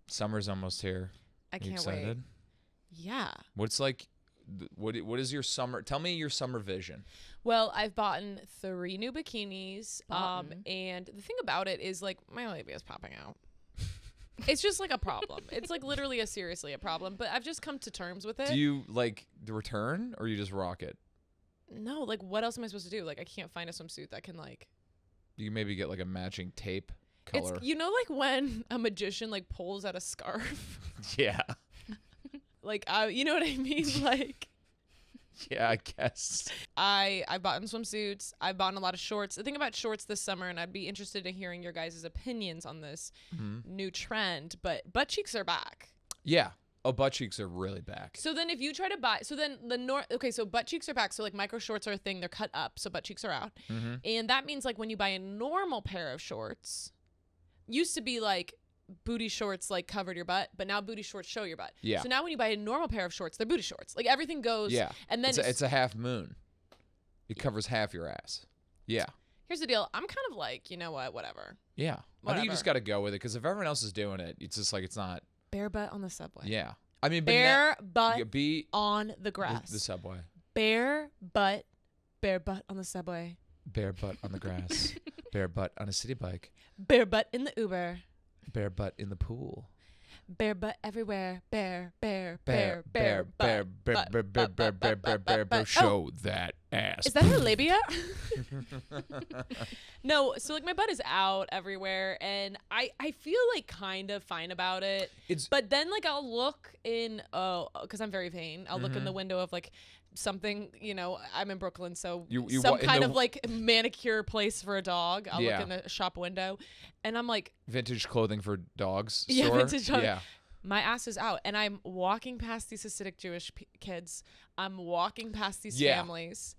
Summer's almost here. I You can't excited? wait. Yeah. What's like? What is your summer? Tell me your summer vision. Well, I've bought 3 new bikinis. Boughten. And the thing about it is like my labia is popping out. It's just like a problem. It's like literally seriously a problem. But I've just come to terms with it. Do you like the return or you just rock it? No, like what else am I supposed to do? Like I can't find a swimsuit that can like. You can maybe get like a matching tape color. It's like when a magician like pulls out a scarf. Yeah. Like you know what I mean? Like Yeah, I guess. I've bought swimsuits. I've bought a lot of shorts. The thing about shorts this summer, and I'd be interested in hearing your guys' opinions on this new trend, but butt cheeks are back. Yeah. Oh, butt cheeks are really back. So then if you try to buy, so butt cheeks are back. So like micro shorts are a thing. They're cut up. So butt cheeks are out. Mm-hmm. And that means like when you buy a normal pair of shorts, used to be like booty shorts like covered your butt, but now booty shorts show your butt. Yeah. So now when you buy a normal pair of shorts, they're booty shorts. Like everything goes. Yeah. And then It's a half moon. It covers half your ass. Yeah. here's the deal. I'm kind of like, you know what, whatever. Yeah. I think you just Whatever. got to go with it because if everyone else is doing it, it's just like it's not. Bare butt on the subway. Yeah. I mean, Bare but butt be on the grass. the subway. Bare butt on the subway. Bare butt on the grass. Bare butt on a city bike. Bare butt in the Uber. Bare butt in the pool. Bare butt everywhere. Bare Bare, butt. bare, bare, show that ass. Is that her labia? No, so like my butt is out everywhere and I feel like kind of fine about it. But then like I'll look in because I'm very vain. I'll look in the window of like something, I'm in Brooklyn, so some kind of like manicure place for a dog. I'll look in the shop window and I'm like vintage clothing for dogs. Yeah, store? vintage dog. Yeah. My ass is out and I'm walking past these Hasidic Jewish kids. I'm walking past these families.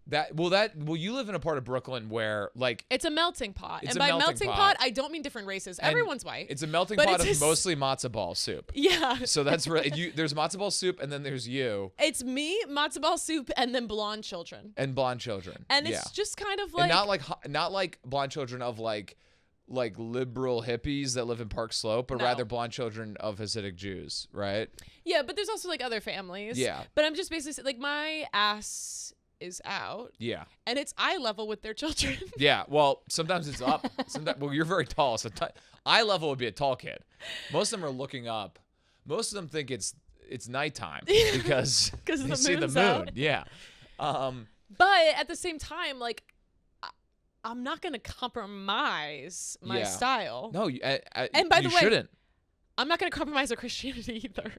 You live in a part of Brooklyn where like it's a melting pot. It's And a by melting melting pot, I don't mean different races. Everyone's white. It's a melting But pot it's of mostly matzo ball soup. Yeah. So that's really there's matzo ball soup and then there's you. It's me, matzo ball soup, and then blonde children. And blonde children. And it's just kind of like and not like blonde children of like liberal hippies that live in Park Slope, but rather blonde children of Hasidic Jews, right? Yeah, but there's also like other families. Yeah. But I'm just basically like my ass is out. Yeah. And it's eye level with their children. Yeah. Well, sometimes it's up. You're very tall, so eye level would be a tall kid. Most of them are looking up. Most of them think it's nighttime because they see the moon. Out. Yeah. But at the same time, like I'm not gonna compromise my style. No, and by the way, shouldn't. I'm not gonna compromise our Christianity either.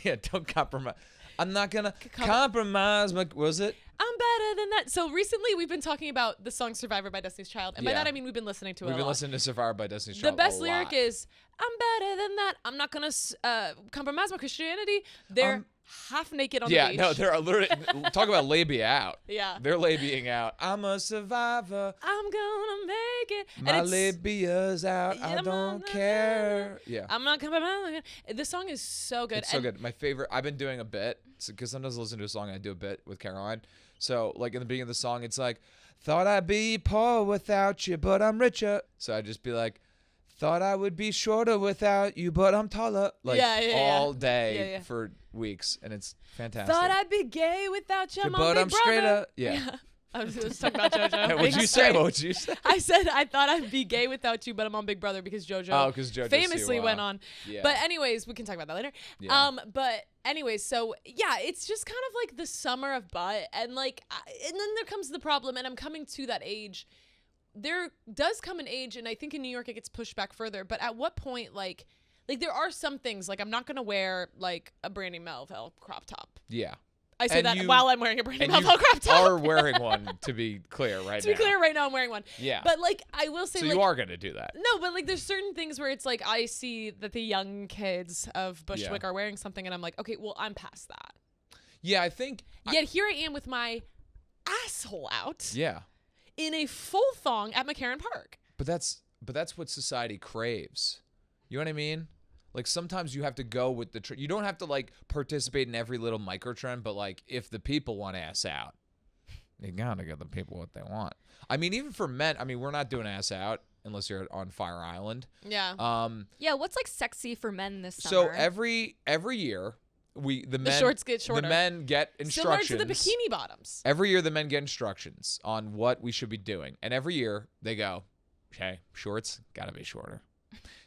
Yeah, don't compromise. I'm not gonna compromise my. Was it? I'm better than that. So recently, we've been talking about the song "Survivor" by Destiny's Child, and by that I mean we've been listening to it. We've been listening to "Survivor" by Destiny's Child. The best lyric is "I'm better than that. I'm not gonna compromise my Christianity." They're half naked on the beach. Yeah, no, they're literally talk about labia out. Yeah, they're labiaing out. I'm a survivor. I'm gonna make it. My labia's out. I don't care. Yeah, I'm not compromising. The song is so good. It's so good. My favorite. I've been doing a bit because sometimes I listen to a song and I do a bit with Caroline. So like in the beginning of the song, it's like, thought I'd be poor without you, but I'm richer. So I'd just be like, thought I would be shorter without you, but I'm taller. Like all day for weeks, and it's fantastic. Thought I'd be gay without you, but I'm straighter. Yeah. I was talking about JoJo. What would you say? What would you say? I said I thought I'd be gay without you, but I'm on Big Brother because JoJo famously went on. Yeah. But anyways, we can talk about that later. Yeah. But anyways, so yeah, it's just kind of like the summer of butt, and like, and then there comes the problem, and I'm coming to that age. There does come an age, and I think in New York it gets pushed back further. But at what point, like there are some things like I'm not gonna wear like a Brandy Melville crop top. Yeah. I say that while I'm wearing a Brandy Melville crop top. You are wearing one, to be clear, right now. To be clear, right now I'm wearing one. Yeah. But like I will say, so like, you are gonna do that. No, but like there's certain things where it's like I see that the young kids of Bushwick are wearing something, and I'm like, okay, well I'm past that. Yeah, I think. Yet here I am with my asshole out. Yeah. In a full thong at McCarran Park. But that's what society craves. You know what I mean? Like sometimes you have to go with the trend. You don't have to like participate in every little micro trend, but like if the people want ass out, you gotta give the people what they want. I mean, even for men, I mean, we're not doing ass out unless you're on Fire Island. Yeah. Yeah, what's like sexy for men this So summer? every year the shorts get shorter. The men get instructions. Similar to the bikini bottoms. Every year the men get instructions on what we should be doing. And every year they go, okay, shorts got to be shorter.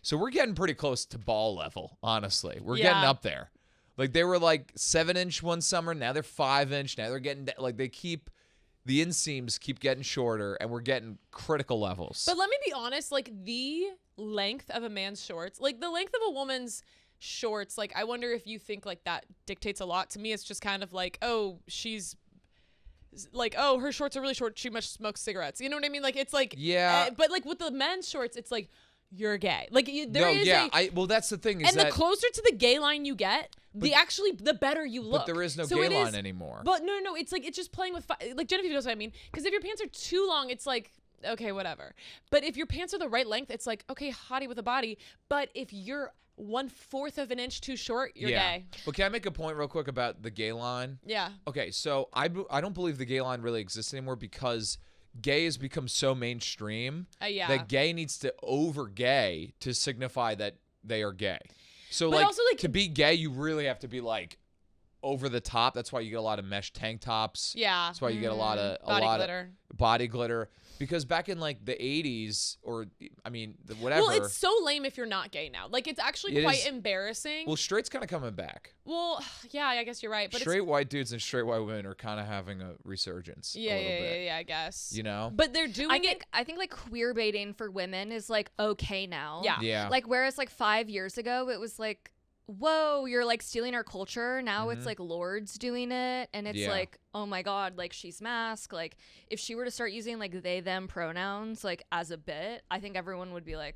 So we're getting pretty close to ball level, honestly. We're getting up there. Like they were like 7-inch one summer. Now they're 5-inch. Now they're getting like the inseams keep getting shorter, and we're getting critical levels. But let me be honest, like the length of a man's shorts, like the length of a woman's shorts, like I wonder if you think like that dictates a lot. To me, it's just kind of like, oh, she's like, oh, her shorts are really short. She must smoke cigarettes. You know what I mean? Like it's like, yeah. But like with the men's shorts, it's like, you're gay. Like well, that's the thing. Is and the closer to the gay line you get, the better you look. But there is no gay line anymore. But no, it's like it's just playing with like Genevieve knows what I mean. Because if your pants are too long, it's like okay, whatever. But if your pants are the right length, it's like okay, hottie with a body. But if you're 1/4 of an inch too short, you're gay. But can I make a point real quick about the gay line? Yeah. Okay, so I don't believe the gay line really exists anymore because gay has become so mainstream that gay needs to over gay to signify that they are gay. So but like, also, like to be gay, you really have to be like over the top. That's why you get a lot of mesh tank tops. Yeah. That's why you get a lot of body glitter. Because back in like the 80s or I mean whatever. Well, it's so lame if you're not gay now. Like it's actually quite embarrassing. Well, straight's kind of coming back. Well, yeah, I guess you're right. But straight white dudes and straight white women are kind of having a resurgence. Yeah, I guess. You know? But they're doing I think like queer baiting for women is like okay now. Yeah. Like whereas like 5 years ago it was like, whoa, you're like stealing our culture. Now it's like lords doing it, and it's like, oh my god, like she's masked. Like if she were to start using like they them pronouns like as a bit, I think everyone would be like,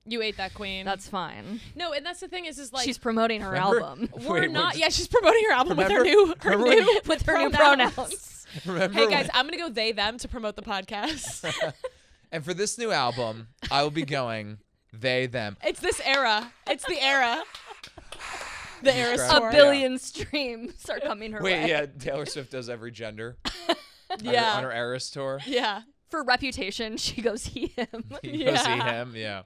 you ate that queen. That's fine. No, and that's the thing is like she's promoting her album. She's promoting her album with her new pronouns. Hey guys, I'm gonna go they them to promote the podcast. And for this new album, I will be going they them. It's this era. It's the era. The era store. A billion streams are coming her way. Wait, yeah, Taylor Swift does every gender. On her Eras tour. Yeah. For reputation, she goes he him. He goes he him, yeah.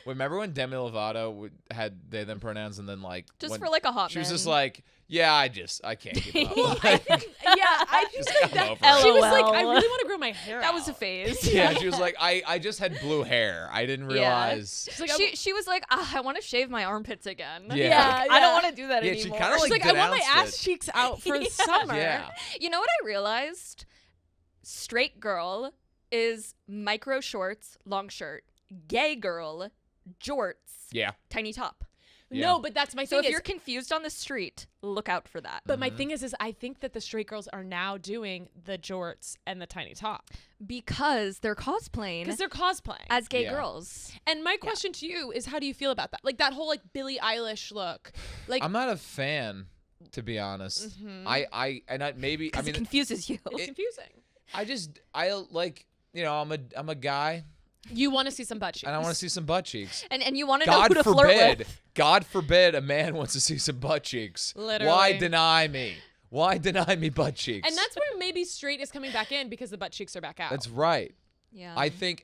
Remember when Demi Lovato had they them pronouns and then like just for like a hot she was just like, yeah, I can't keep up. Well, I just like that. She was like, I really want to grow my hair. That was a phase. Yeah, she was like, I just had blue hair. I didn't realize. Yeah. Like, she was like, I want to shave my armpits again. Yeah. I don't want to do that anymore. She kind of like I want my ass cheeks out for the summer. Yeah. You know what I realized? Straight girl is micro shorts, long shirt. Gay girl, jorts, tiny top. Yeah. No, but that's my thing. So if you're confused on the street, look out for that. But my thing is I think that the straight girls are now doing the jorts and the tiny top. Because they're cosplaying. As gay girls. And my question to you is, how do you feel about that? Like that whole like Billie Eilish look. Like I'm not a fan, to be honest. Mm-hmm. It confuses you. It's confusing. I like, you know, I'm a guy. You want to see some butt cheeks. And I want to see some butt cheeks. And you want to know who to flirt with. God forbid a man wants to see some butt cheeks. Literally. Why deny me? Why deny me butt cheeks? And that's where maybe straight is coming back in because the butt cheeks are back out. That's right. Yeah. I think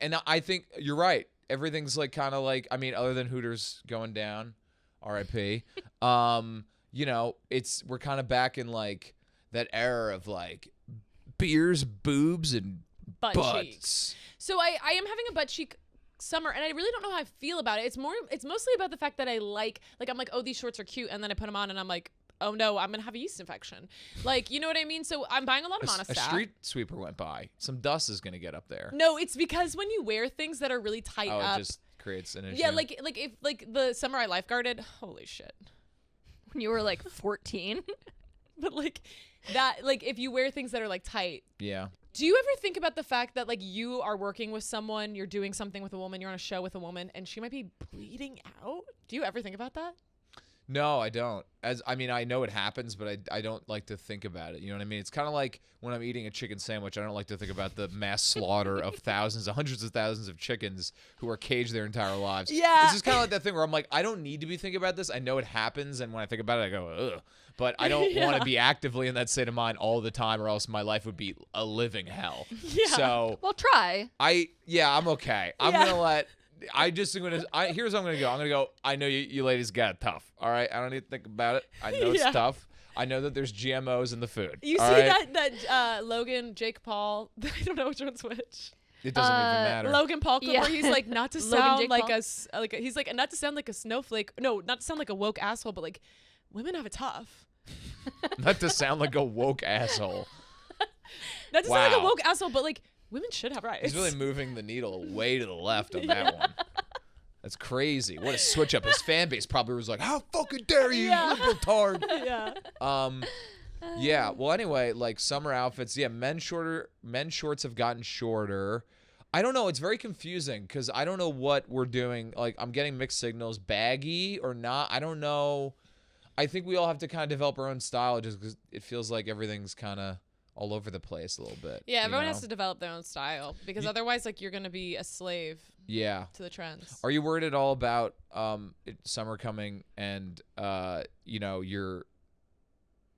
you're right. Everything's like kind of like, I mean, other than Hooters going down, R.I.P. You know, we're kind of back in like that era of like beers, boobs, and butt butts. Cheeks. So I am having a butt cheek summer, and I really don't know how I feel about it. It's mostly about the fact that I like I'm like, oh, these shorts are cute, and then I put them on, and I'm like, oh no, I'm gonna have a yeast infection. Like, you know what I mean? So I'm buying a lot of Monistat. A street sweeper went by. Some dust is gonna get up there. No, it's because when you wear things that are really tight up, it just creates an issue. Yeah, like if like the summer I lifeguarded, holy shit. When you were like 14. But like that, like if you wear things that are like tight. Yeah. Do you ever think about the fact that like you are working with someone, you're doing something with a woman, you're on a show with a woman, and she might be bleeding out? Do you ever think about that? No, I don't. I know it happens, but I don't like to think about it. You know what I mean? It's kind of like when I'm eating a chicken sandwich. I don't like to think about the mass slaughter of hundreds of thousands of chickens who are caged their entire lives. Yeah. It's just kind of like that thing where I'm like, I don't need to be thinking about this. I know it happens, and when I think about it, I go, ugh. But I don't want to be actively in that state of mind all the time, or else my life would be a living hell. Yeah. So, Well, try. I'm okay. I'm gonna let. Here's what I'm gonna go. I'm gonna go. I know you ladies got it tough. All right. I don't need to think about it. I know it's tough. I know that there's GMOs in the food. You see that Logan, Jake Paul. I don't know which one's which. It doesn't even matter. Logan Paul clip where he's like not to sound like he's like not to sound like a snowflake. No, not to sound like a woke asshole, but like women have it tough. Not to sound like a woke asshole. Not to sound like a woke asshole, but like women should have rights. He's really moving the needle way to the left on that one. That's crazy. What a switch up. His fan base probably was like, how fucking dare you, liberal tard. Yeah. Well, anyway, like summer outfits. Yeah, men's shorts have gotten shorter. I don't know. It's very confusing because I don't know what we're doing. Like, I'm getting mixed signals, baggy or not. I don't know. I think we all have to kind of develop our own style just because it feels like everything's kind of all over the place a little bit. Yeah, everyone has to develop their own style because otherwise, like, you're gonna be a slave. Yeah. To the trends. Are you worried at all about summer coming and your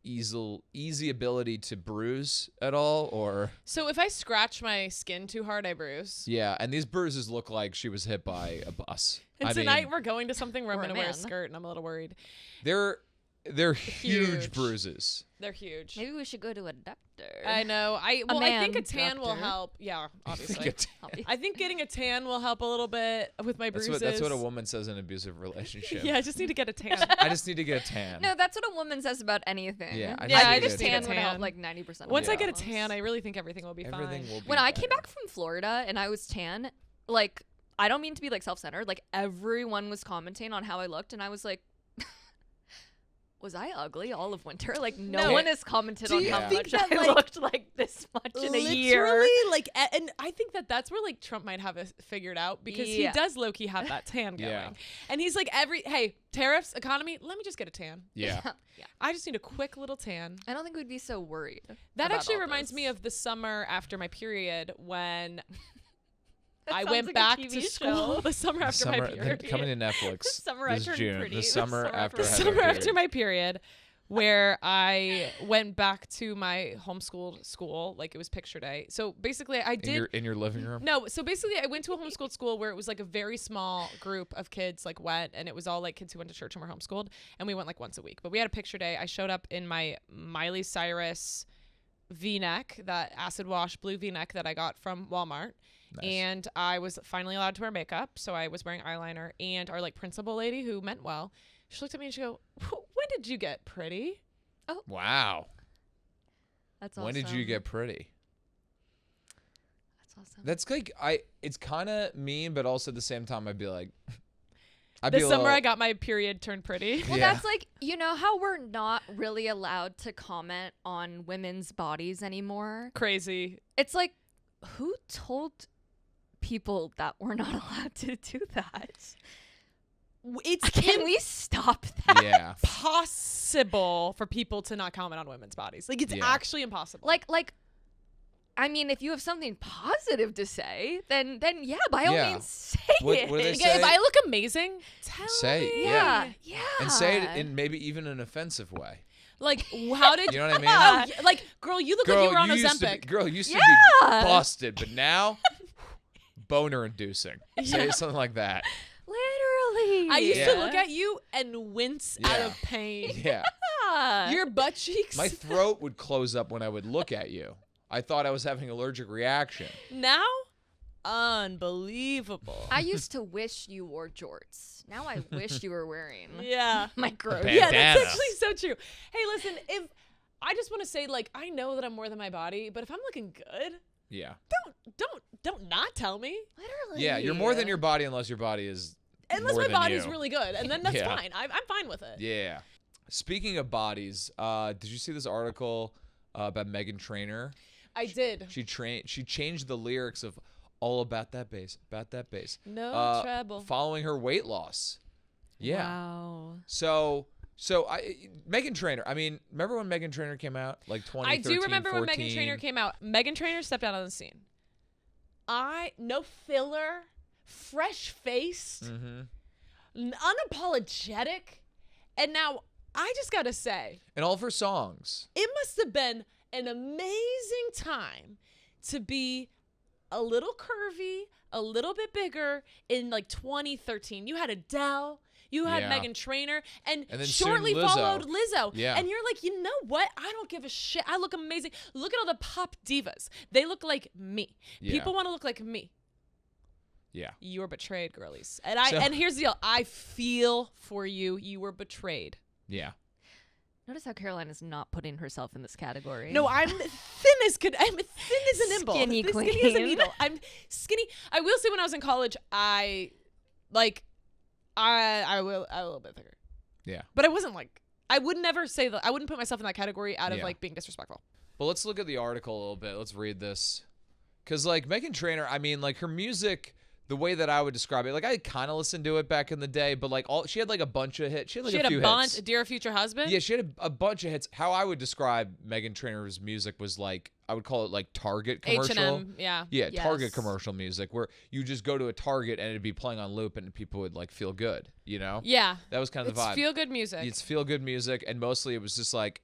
easy ability to bruise at all, or? So if I scratch my skin too hard, I bruise. Yeah, and these bruises look like she was hit by a bus. And tonight we're going to something where I'm gonna wear a skirt, and I'm a little worried. They're huge bruises. They're huge. Maybe we should go to a doctor. I know. I think a tan will help. Yeah, obviously. I think getting a tan will help a little bit with my bruises. That's what a woman says in an abusive relationship. Yeah, I just need to get a tan. I just need to get a tan. No, that's what a woman says about anything. Yeah, I think a tan would help like 90%. Once I get a tan, I really think everything will be fine. When I came back from Florida and I was tan, like, I don't mean to be like self-centered. Like, everyone was commenting on how I looked, and I was like, was I ugly all of winter? Like, no one has commented on how much I looked like this much in a year. Literally, like, and I think that's where like Trump might have it figured out because he does low-key have that tan going. And he's like, hey, tariffs, economy, let me just get a tan. Yeah. I just need a quick little tan. I don't think we'd be so worried. That actually reminds me of the summer after my period when I went like back to school the summer after my period. Coming to Netflix. The summer this I turned June. pretty. The summer after my period, where I went back to my homeschooled school. Like, it was picture day. So basically, I did in your living room. No, so basically, I went to a homeschooled school where it was like a very small group of kids, like wet, and it was all like kids who went to church and were homeschooled, and we went like once a week. But we had a picture day. I showed up in my Miley Cyrus V-neck, that acid wash blue V-neck that I got from Walmart. Nice. And I was finally allowed to wear makeup, so I was wearing eyeliner. And our like principal lady, who meant well, she looked at me and she go, "When did you get pretty?" Oh, wow, that's awesome. When did you get pretty? That's awesome. That's like it's kind of mean, but also at the same time, I'd be like, this summer I got my period turned pretty. Well, that's like, you know how we're not really allowed to comment on women's bodies anymore? Crazy. It's like, who told people that we're not allowed to do that? Can we stop that? Yeah. Possible for people to not comment on women's bodies. Like, it's actually impossible. Like, I mean, if you have something positive to say, then yeah, by all means, say it. What do they say? If I look amazing, say me. Yeah. And say it in maybe even an offensive way. Like, how did you know what I mean? Like, girl, you look like you were on Ozempic. Girl, you used to be busted, but now boner inducing. Say something like that. Literally. I used to look at you and wince out of pain. Yeah. Your butt cheeks. My throat would close up when I would look at you. I thought I was having an allergic reaction. Now, unbelievable. I used to wish you wore jorts. Now I wish you were wearing micro. Yeah, that's actually so true. Hey, listen, if I just want to say, like, I know that I'm more than my body, but if I'm looking good, don't not tell me. Literally. Yeah, you're more than your body unless your body is my body's really good, and then that's fine. I'm fine with it. Yeah. Speaking of bodies, did you see this article about Meghan Trainer? I did. She changed the lyrics of "All About That Bass," No trouble. following her weight loss. Yeah. Wow. So So Meghan Trainer. I mean, remember when Meghan Trainer came out, like 2013, I do remember 14? when Meghan Trainer came out. Meghan Trainer stepped out on the scene. No filler, fresh faced, unapologetic, and now I just gotta say, and all of her songs. It must have been an amazing time to be a little curvy, a little bit bigger in like 2013. You had Adele. You had Meghan Trainer, and then shortly soon Lizzo. followed Lizzo. Yeah. And you're like, you know what? I don't give a shit. I look amazing. Look at all the pop divas. They look like me. Yeah. People want to look like me. Yeah. You were betrayed, girlies. And here's the deal. I feel for you. You were betrayed. Yeah. Notice how Caroline is not putting herself in this category. No, I'm thin as an imble. Skinny queen. Skinny as a needle. I'm skinny. I will say when I was in college, I was a little bit thicker. Yeah. But I wasn't like, I would never say that. I wouldn't put myself in that category out of like being disrespectful. But let's look at the article a little bit. Let's read this. Because like Meghan Trainer, I mean, like her music, the way that I would describe it, like I kind of listened to it back in the day, but like she had like a bunch of hits. She had like a few hits. Dear Future Husband? Yeah, she had a bunch of hits. How I would describe Meghan Trainer's music was like, I would call it like Target commercial. H&M, yeah. Yeah, Yes. Target commercial music where you just go to a Target and it'd be playing on loop and people would like feel good, you know? Yeah. That was kind of the vibe. It's feel-good music. It's feel-good music, and mostly it was just like,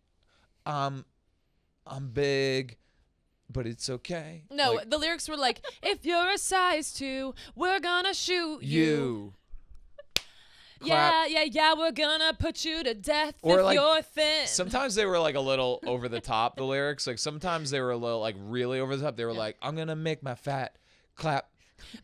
I'm big, but it's okay. No, like, the lyrics were like, if you're a size 2, we're gonna shoot you. Yeah, we're gonna put you to death or if like, you're thin. sometimes they were like a little over the top, the lyrics. Like sometimes they were a little like really over the top. They were like, I'm gonna make my fat clap.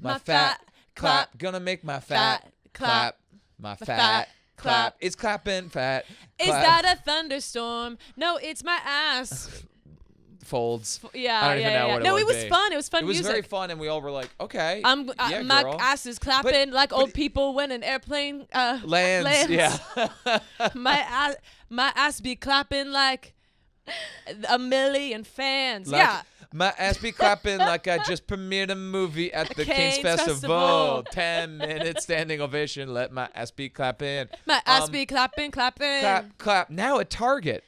My fat clap. Gonna make my fat clap. My fat clap. It's clapping fat. Is clap. that a thunderstorm? No, it's my ass. Folds. Yeah, I don't even know what no, it it would was be. fun. It was fun It was music. very fun, and we all were like, okay. Yeah, my girl. ass is clapping like old people when an airplane Lands. Yeah. my ass be clapping like a million fans. Like, yeah. My ass be clapping like I just premiered a movie at the King's Festival. 10 minutes standing ovation. Let my ass be clapping. My ass be clapping. Clap. Now at Target.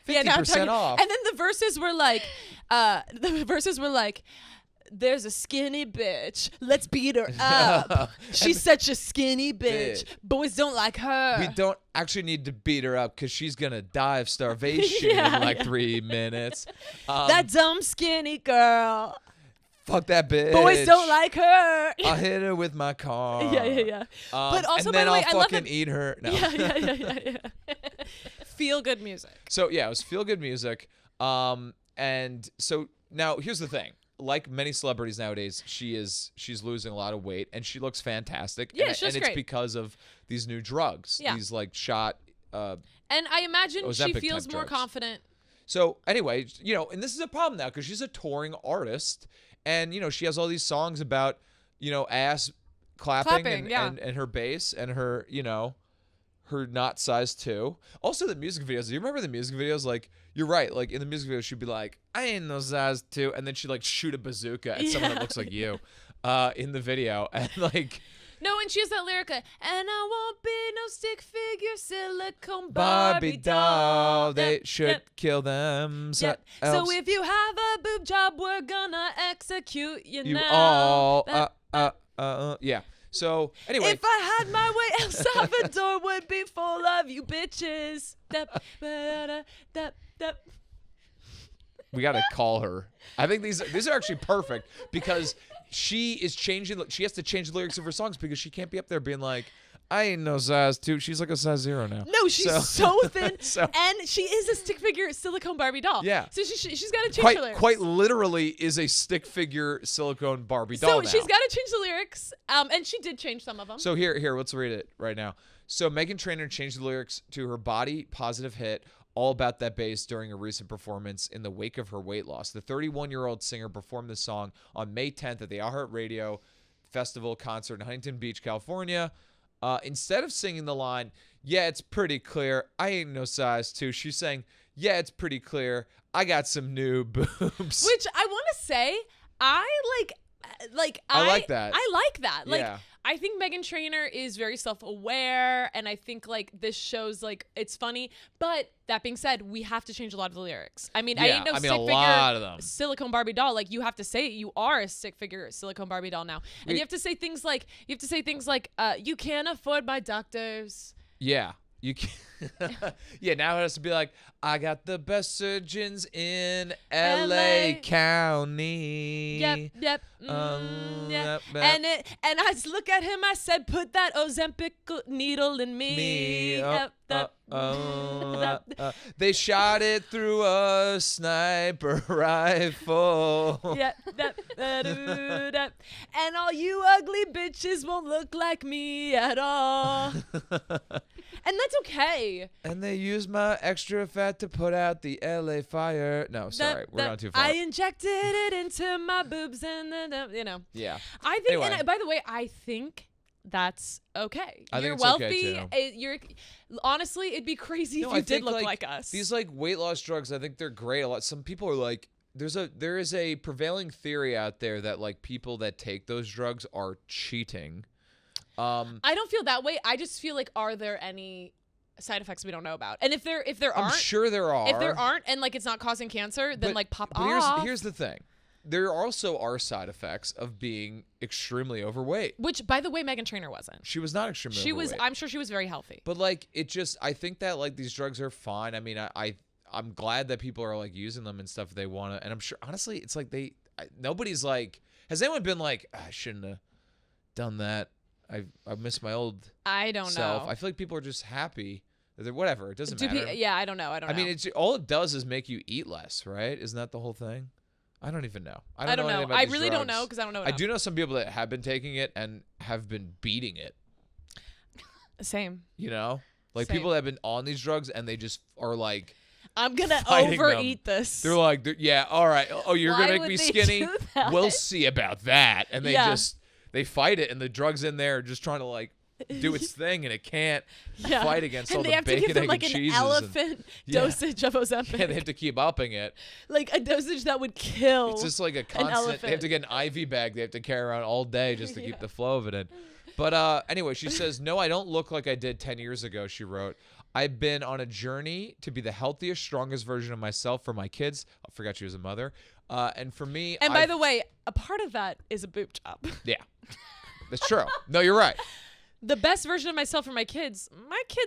50% off. And then the verses were like, there's a skinny bitch. Let's beat her up. She's such a skinny bitch. Boys don't like her. We don't actually need to beat her up because she's going to die of starvation in like 3 minutes. That dumb skinny girl. Fuck that bitch. Boys don't like her. I'll hit her with my car. Yeah. But also, and by then the way, I'll I love fucking eat her. No. Yeah. Feel good music. So yeah, it was feel good music. And so now here's the thing. Like many celebrities nowadays, she's losing a lot of weight and she looks fantastic. Yeah, and, she looks and it's great. because of these new drugs. Yeah. These like shot And I imagine she Ozempic feels type more drugs. confident. So anyway, you know, and this is a problem now because she's a touring artist and you know, she has all these songs about, you know, ass clapping and her bass and her, you know, her not size 2. Also the music videos. Do you remember the music videos? Like, you're right. Like in the music video, she'd be like, I ain't no size 2. And then she'd like shoot a bazooka at someone that looks like you in the video. And like. No, and she has that lyric, and I won't be no stick figure silicone Barbie doll. They Yep, should yep. kill them. So if you have a boob job, we're gonna execute you you now. all, yeah. So anyway. If I had my way, El Salvador would be full of you bitches. We got to call her. I think these are actually perfect because she is changing. She has to change the lyrics of her songs because she can't be up there being like, I ain't no size 2. She's like a size 0 now. No, she's so thin, So- and she is a stick figure silicone Barbie doll. Yeah. So she's got to change her lyrics. Quite literally is a stick figure silicone Barbie doll So now. she's got to change the lyrics, and she did change some of them. So here, let's read it right now. So Meghan Trainer changed the lyrics to her body positive hit, All About That Bass, during a recent performance in the wake of her weight loss. The 31-year-old singer performed this song on May 10th at the iHeartRadio Festival concert in Huntington Beach, California. Instead of singing the line, yeah, it's pretty clear, I ain't no size 2, she's saying, yeah, it's pretty clear, I got some new boobs. Which I want to say, I like I like that. I like that. Like, Yeah. I think Meghan Trainer is very self-aware, and I think like this shows like it's funny. But that being said, we have to change a lot of the lyrics. I mean, I ain't no stick figure silicone Barbie doll. Like you have to say you are a stick figure silicone Barbie doll now, and you have to say things like you can't afford my doctors. Yeah. You can yeah, now it has to be like, I got the best surgeons in LA County. Yep. Yeah. And I look at him, I said, put that Ozempic needle in me. They shot it through a sniper rifle. And all you ugly bitches won't look like me at all. And that's okay. And they used my extra fat to put out the LA fire. No, sorry. We're not too far. I injected it into my boobs and then, you know. Yeah. I think, anyway. And by the way, I think that's okay. You're wealthy. Okay honestly, it'd be crazy if you did look like us. These like weight loss drugs, I think they're great. Some people are like, there is a prevailing theory out there that like people that take those drugs are cheating. I don't feel that way. I just feel like, are there any side effects we don't know about? And if there aren't, I'm sure there are. If there aren't, and like it's not causing cancer, then like pop off. Here's the thing. There also are side effects of being extremely overweight. Which, by the way, Meghan Trainer wasn't. She was not extremely overweight. I'm sure she was very healthy. But like, I think that like these drugs are fine. I mean, I'm glad that people are like using them and stuff if they want to. And I'm sure, honestly, it's like nobody's like, has anyone been like, I shouldn't have done that. I miss my old I don't self. know. I feel like people are just happy. Whatever. It doesn't matter. I don't know. I mean, all it does is make you eat less, right? Isn't that the whole thing? I don't even know. I don't know. I really don't know because I don't know enough. I do know some people that have been taking it and have been beating it. Same. You know? Like people that have been on these drugs and they just are like, I'm going to overeat this. They're like, yeah, all right. Oh, you're going to make me skinny? We'll see about that. And they fight it, and the drug's in there just trying to like do its thing, and it can't fight against all the bacon, egg, and cheeses. And they have to give them like an elephant dosage of Ozempic. Yeah, they have to keep upping it. Like a dosage that would kill. It's just like a constant. They have to get an IV bag they have to carry around all day just to keep the flow of it in. But anyway, she says, no, I don't look like I did 10 years ago, she wrote. I've been on a journey to be the healthiest, strongest version of myself for my kids. I forgot she was a mother. And for me. And by the way, a part of that is a boob job. Yeah. That's true. No, you're right. The best version of myself for my kids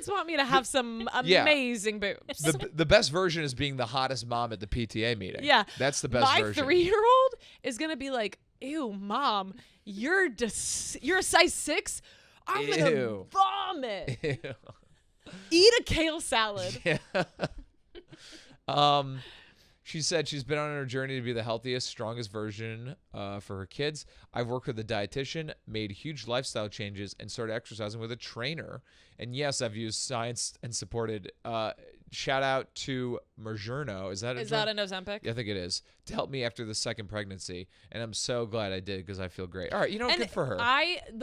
want me to have some amazing boobs. The best version is being the hottest mom at the PTA meeting. Yeah. That's the best version. My 3-year-old is going to be like, ew, mom, you're a size 6? I'm going to vomit. Ew. Eat a kale salad. Yeah. She said she's been on her journey to be the healthiest, strongest version for her kids. I've worked with a dietitian, made huge lifestyle changes, and started exercising with a trainer. And yes, I've used science and supported. Shout out to Mergerno. Is that an Ozempic? Yeah, I think it is. To help me after the second pregnancy. And I'm so glad I did because I feel great. All right, good for her.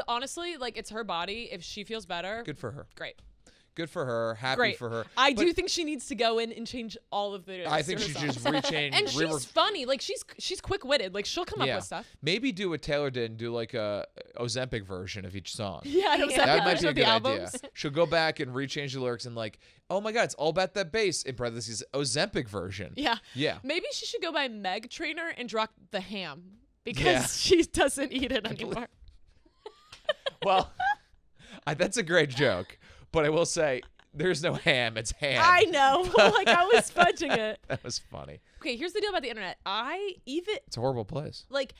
Honestly, like, it's her body. If she feels better. Good for her. Great. Good for her. Happy for her. I do think she needs to go in and change all of the. I think she should just rechange. And she's funny. Like she's quick-witted. Like she'll come up with stuff. Maybe do what Taylor did and do like a Ozempic version of each song. Yeah, that might be a good idea. She'll go back and rechange the lyrics and like, oh my God, it's all about that bass in parentheses Ozempic version. Yeah. Yeah. Maybe she should go by Meg Trainer and drop the ham because she doesn't eat it anymore. Well, that's a great joke, but I will say. There's no ham. It's ham. I know. Like, I was fudging it. That was funny. Okay, here's the deal about the internet. It's a horrible place. Like,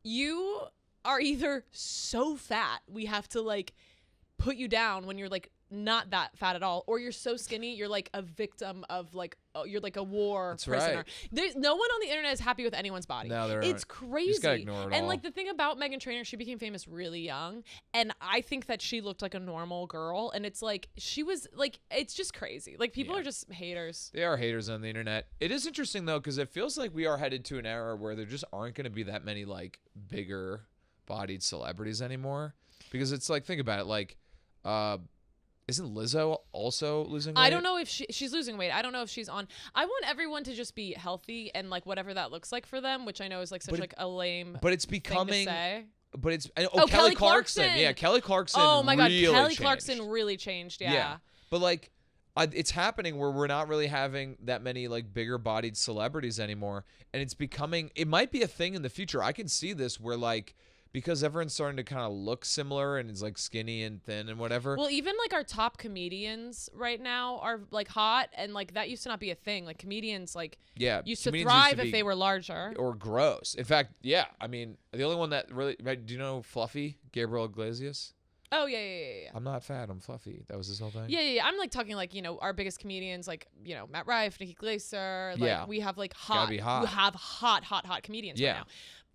you are either so fat, we have to, like, put you down when you're, like, not that fat at all, or you're so skinny, you're, like, a victim of, like, you're, like, a war prisoner. Right. There's no one on the internet is happy with anyone's body. No, there It's crazy. You just gotta ignore it and, all. like, the thing about Meghan Trainer, she became famous really young, and I think that she looked like a normal girl, and it's, like, she was, like, it's just crazy. Like, people are just haters. They are haters on the internet. It is interesting, though, because it feels like we are headed to an era where there just aren't going to be that many, like, bigger-bodied celebrities anymore. Because it's, like, think about it, like, isn't Lizzo also losing weight? I don't know if she's losing weight. I don't know if she's on. I want everyone to just be healthy and like whatever that looks like for them, which I know is like such like a lame. But it's becoming. Thing to say. but it's Kelly Clarkson. Clarkson. Yeah, Kelly Clarkson. Oh my God, really Kelly changed. Clarkson really changed. Yeah. But like, it's happening where we're not really having that many like bigger bodied celebrities anymore, and it's becoming. It might be a thing in the future. I can see this where like. Because everyone's starting to kind of look similar and is like skinny and thin and whatever. Well, even like our top comedians right now are like hot, and like that used to not be a thing. Like comedians used to thrive if they were larger or gross. In fact, yeah. I mean, the only one that really do you know Fluffy Gabriel Iglesias? Oh yeah. I'm not fat. I'm fluffy. That was his whole thing. Yeah. I'm like talking like our biggest comedians like Matt Rife, Nikki Glaser. Like we have like hot. We have hot comedians right now.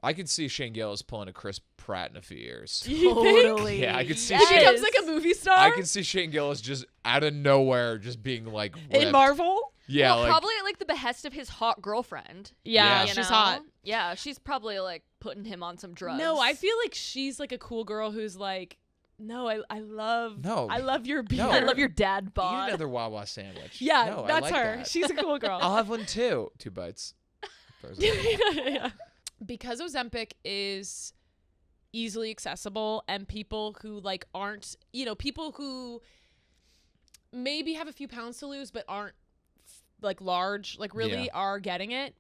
I could see Shane Gillis pulling a Chris Pratt in a few years. Totally. Yeah, I could see. He becomes like a movie star. I could see Shane Gillis just out of nowhere just being like ripped. In Marvel. Yeah, well, probably at like the behest of his hot girlfriend. Yeah, she's hot. Yeah, she's probably like putting him on some drugs. No, I feel like she's like a cool girl who's like, no, I love your beard. I love your dad bod. Eat another Wawa sandwich. Yeah, no, that's I like her. That. She's a cool girl. I'll have one too. 2 bites. Yeah. Because Ozempic is easily accessible and people who like aren't, people who maybe have a few pounds to lose but aren't like large, like really are getting it.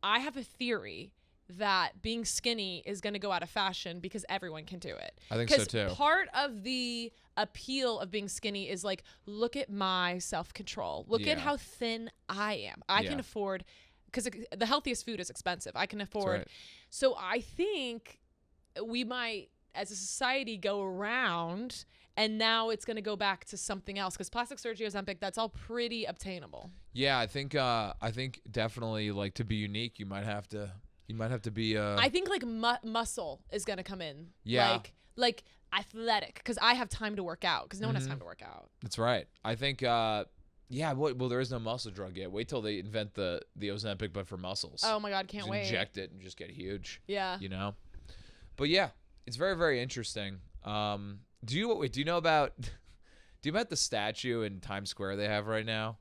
I have a theory that being skinny is going to go out of fashion because everyone can do it. I think so too. Because part of the appeal of being skinny is like, look at my self-control. Look at how thin I am. I can afford, because the healthiest food is expensive. I can afford. Right. So I think we might, as a society, go around, and now it's going to go back to something else. Because plastic surgery, Ozempic, that's all pretty obtainable. Yeah, I think definitely like to be unique, you might have to be. I think like muscle is going to come in. Yeah. Like athletic, because I have time to work out. Because no one has time to work out. That's right. I think. Yeah, well, there is no muscle drug yet. Wait till they invent the Ozempic, but for muscles. Oh my God, can't wait. Inject it and just get huge. Yeah. But yeah, it's very, very interesting. Do you know about the statue in Times Square they have right now?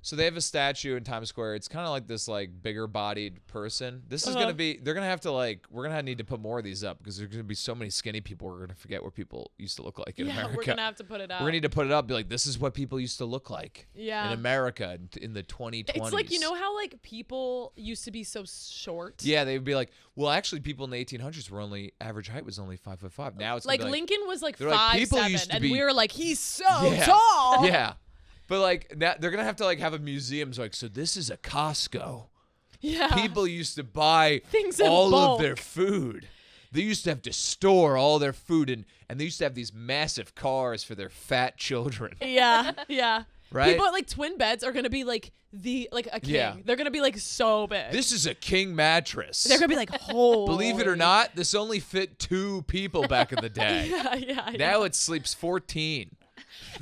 So they have a statue in Times Square. It's kind of like this like bigger bodied person. This is gonna be. They're gonna have to like. We're gonna need to put more of these up because there's gonna be so many skinny people. We're gonna forget what people used to look like in America. Yeah, we're gonna have to put it up. We're gonna need to put it up. Be like, this is what people used to look like. Yeah. In America in the 2020s. It's like how like people used to be so short. Yeah, they would be like, well, actually, people in the 1800s were average height was only 5'5". Now it's like Lincoln was like 5'7", and we were like, he's so tall. Yeah. But like now they're gonna have to like have a museum. So this is a Costco. Yeah. People used to buy things in all bulk. of their food. They used to have to store all their food and they used to have these massive cars for their fat children. Yeah. Right? People at like twin beds are gonna be like a king. Yeah. They're gonna be like so big. This is a king mattress. They're gonna be like, holy. Believe it or not, this only fit 2 people back in the day. Yeah. Now it sleeps 14.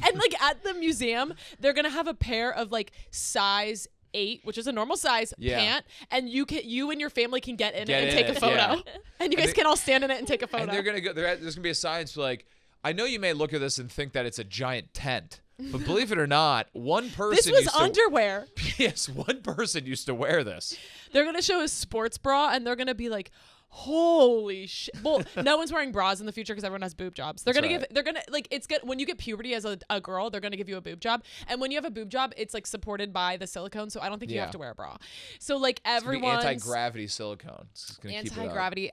And like at the museum, they're gonna have a pair of like size 8, which is a normal size pant, and you and your family can get in it and take a photo, and you guys can all stand in it and take a photo. And they're gonna go. There's gonna be a sign like, I know you may look at this and think that it's a giant tent, but believe it or not, one person. This was underwear. Yes, one person used to wear this. They're gonna show a sports bra, and they're gonna be like, holy shit. Well, no one's wearing bras in the future because everyone has boob jobs. They're gonna like, it's good when you get puberty as a girl, they're gonna give you a boob job, and when you have a boob job, it's like supported by the silicone, so I don't think you have to wear a bra. So like everyone's anti-gravity silicone. It's gonna anti-gravity.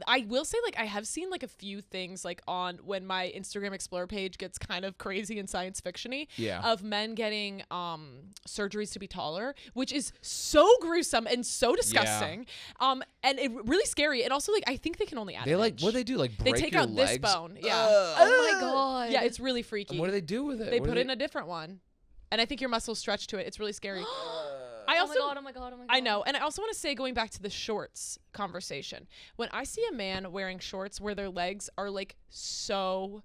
I will say, like, I have seen like a few things like on when my Instagram Explore page gets kind of crazy and science fiction-y of men getting surgeries to be taller, which is so gruesome and so disgusting. And it really scary. And also, like, I think they can only add an inch. What do they do? Like break they take your out legs? this bone. Yeah. Oh my God. Yeah, it's really freaky. And what do they do with it? They put in a different one, and I think your muscles stretch to it. It's really scary. Oh my God. I know. And I also want to say, going back to the shorts conversation, when I see a man wearing shorts where their legs are like so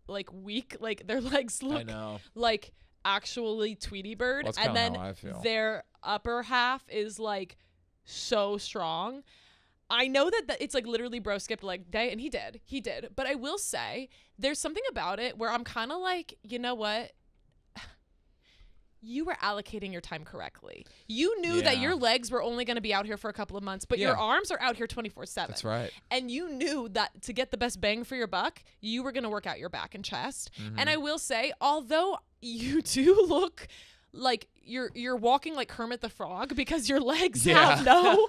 like weak, like their legs look like actually Tweety Bird, and then their upper half is like so strong. I know that it's like literally bro skipped leg day, and he did. But I will say there's something about it where I'm kind of like, you know what? you were allocating your time correctly. You knew that your legs were only going to be out here for a couple of months, but your arms are out here 24/7. That's right. And you knew that to get the best bang for your buck, you were going to work out your back and chest. And I will say, although you do look like you're walking like Kermit the Frog because your legs have no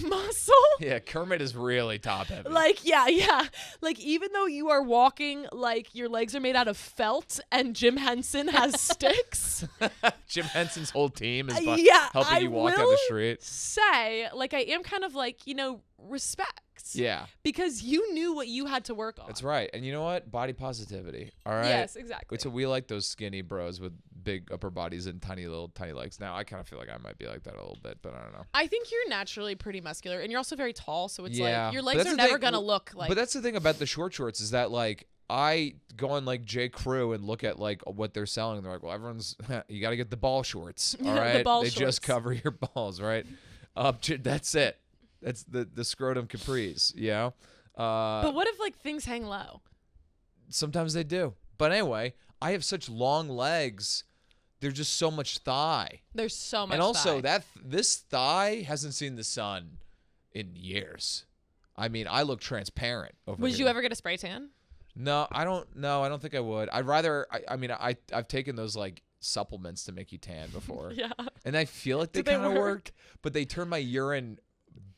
muscle. Yeah, Kermit is really top heavy. Like, yeah. Like, even though you are walking like your legs are made out of felt and Jim Henson has sticks. Jim Henson's whole team is helping you walk down the street. Say, like, I am kind of like, respect. Yeah. Because you knew what you had to work on. That's right. And you know what? Body positivity. All right? Yes, exactly. So we like those skinny bros with big upper bodies and tiny legs. Now, I kind of feel like I might be like that a little bit, but I don't know. I think you're naturally pretty muscular, and you're also very tall, so it's like your legs are never going to look like... But that's the thing about the short shorts is that, like, I go on, like, J. Crew and look at, like, what they're selling. They're like, well, you got to get the ball shorts, all right? They just cover your balls, right? That's it. That's the scrotum capris, but what if, like, things hang low? Sometimes they do. But anyway, I have such long legs. There's just so much thigh. There's so much And also, thigh. this thigh hasn't seen the sun in years. I mean, I look transparent over Would here. you ever get a spray tan? No, I don't. No, I don't think I would. I'd rather. I've taken those like supplements to make you tan before. Yeah. And I feel like they kind of work, but they turn my urine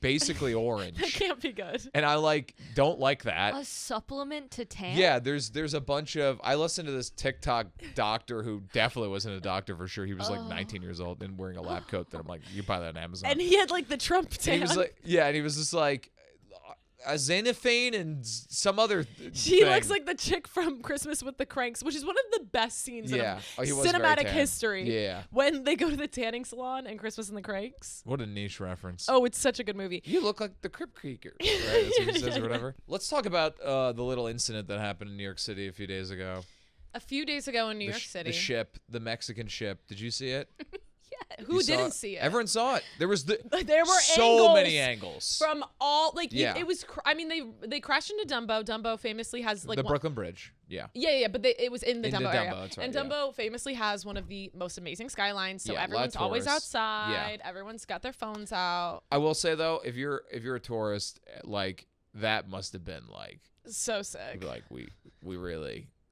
basically orange. That can't be good. And I don't like that. A supplement to tan? Yeah, there's a bunch of. I listened to this TikTok doctor who definitely wasn't a doctor for sure. He was like 19 years old and wearing a lab coat that I'm like, you buy that on Amazon. And he had like the Trump tan. And he was like, and he was just like, Xenophane and some other She thing. looks like the chick from Christmas with the Cranks, which is one of the best scenes in he was cinematic very tan. history. Yeah. When they go to the tanning salon and Christmas and the Cranks. What a niche reference. Oh, it's such a good movie. You look like the Crypt Keeper, right? That's what he says or whatever. Let's talk about the little incident that happened in New York City a few days ago. A few days ago in New York City. The Mexican ship. Did you see it? Who didn't see it? Everyone saw it. There were so many angles from all it was. They crashed into Dumbo. Dumbo famously has like the Brooklyn Bridge. Yeah. Yeah, but it was in the Dumbo area. That's right, and Dumbo famously has one of the most amazing skylines. So everyone's always outside. Yeah. Everyone's got their phones out. I will say though, if you're a tourist, like that must have been like so sick. Like we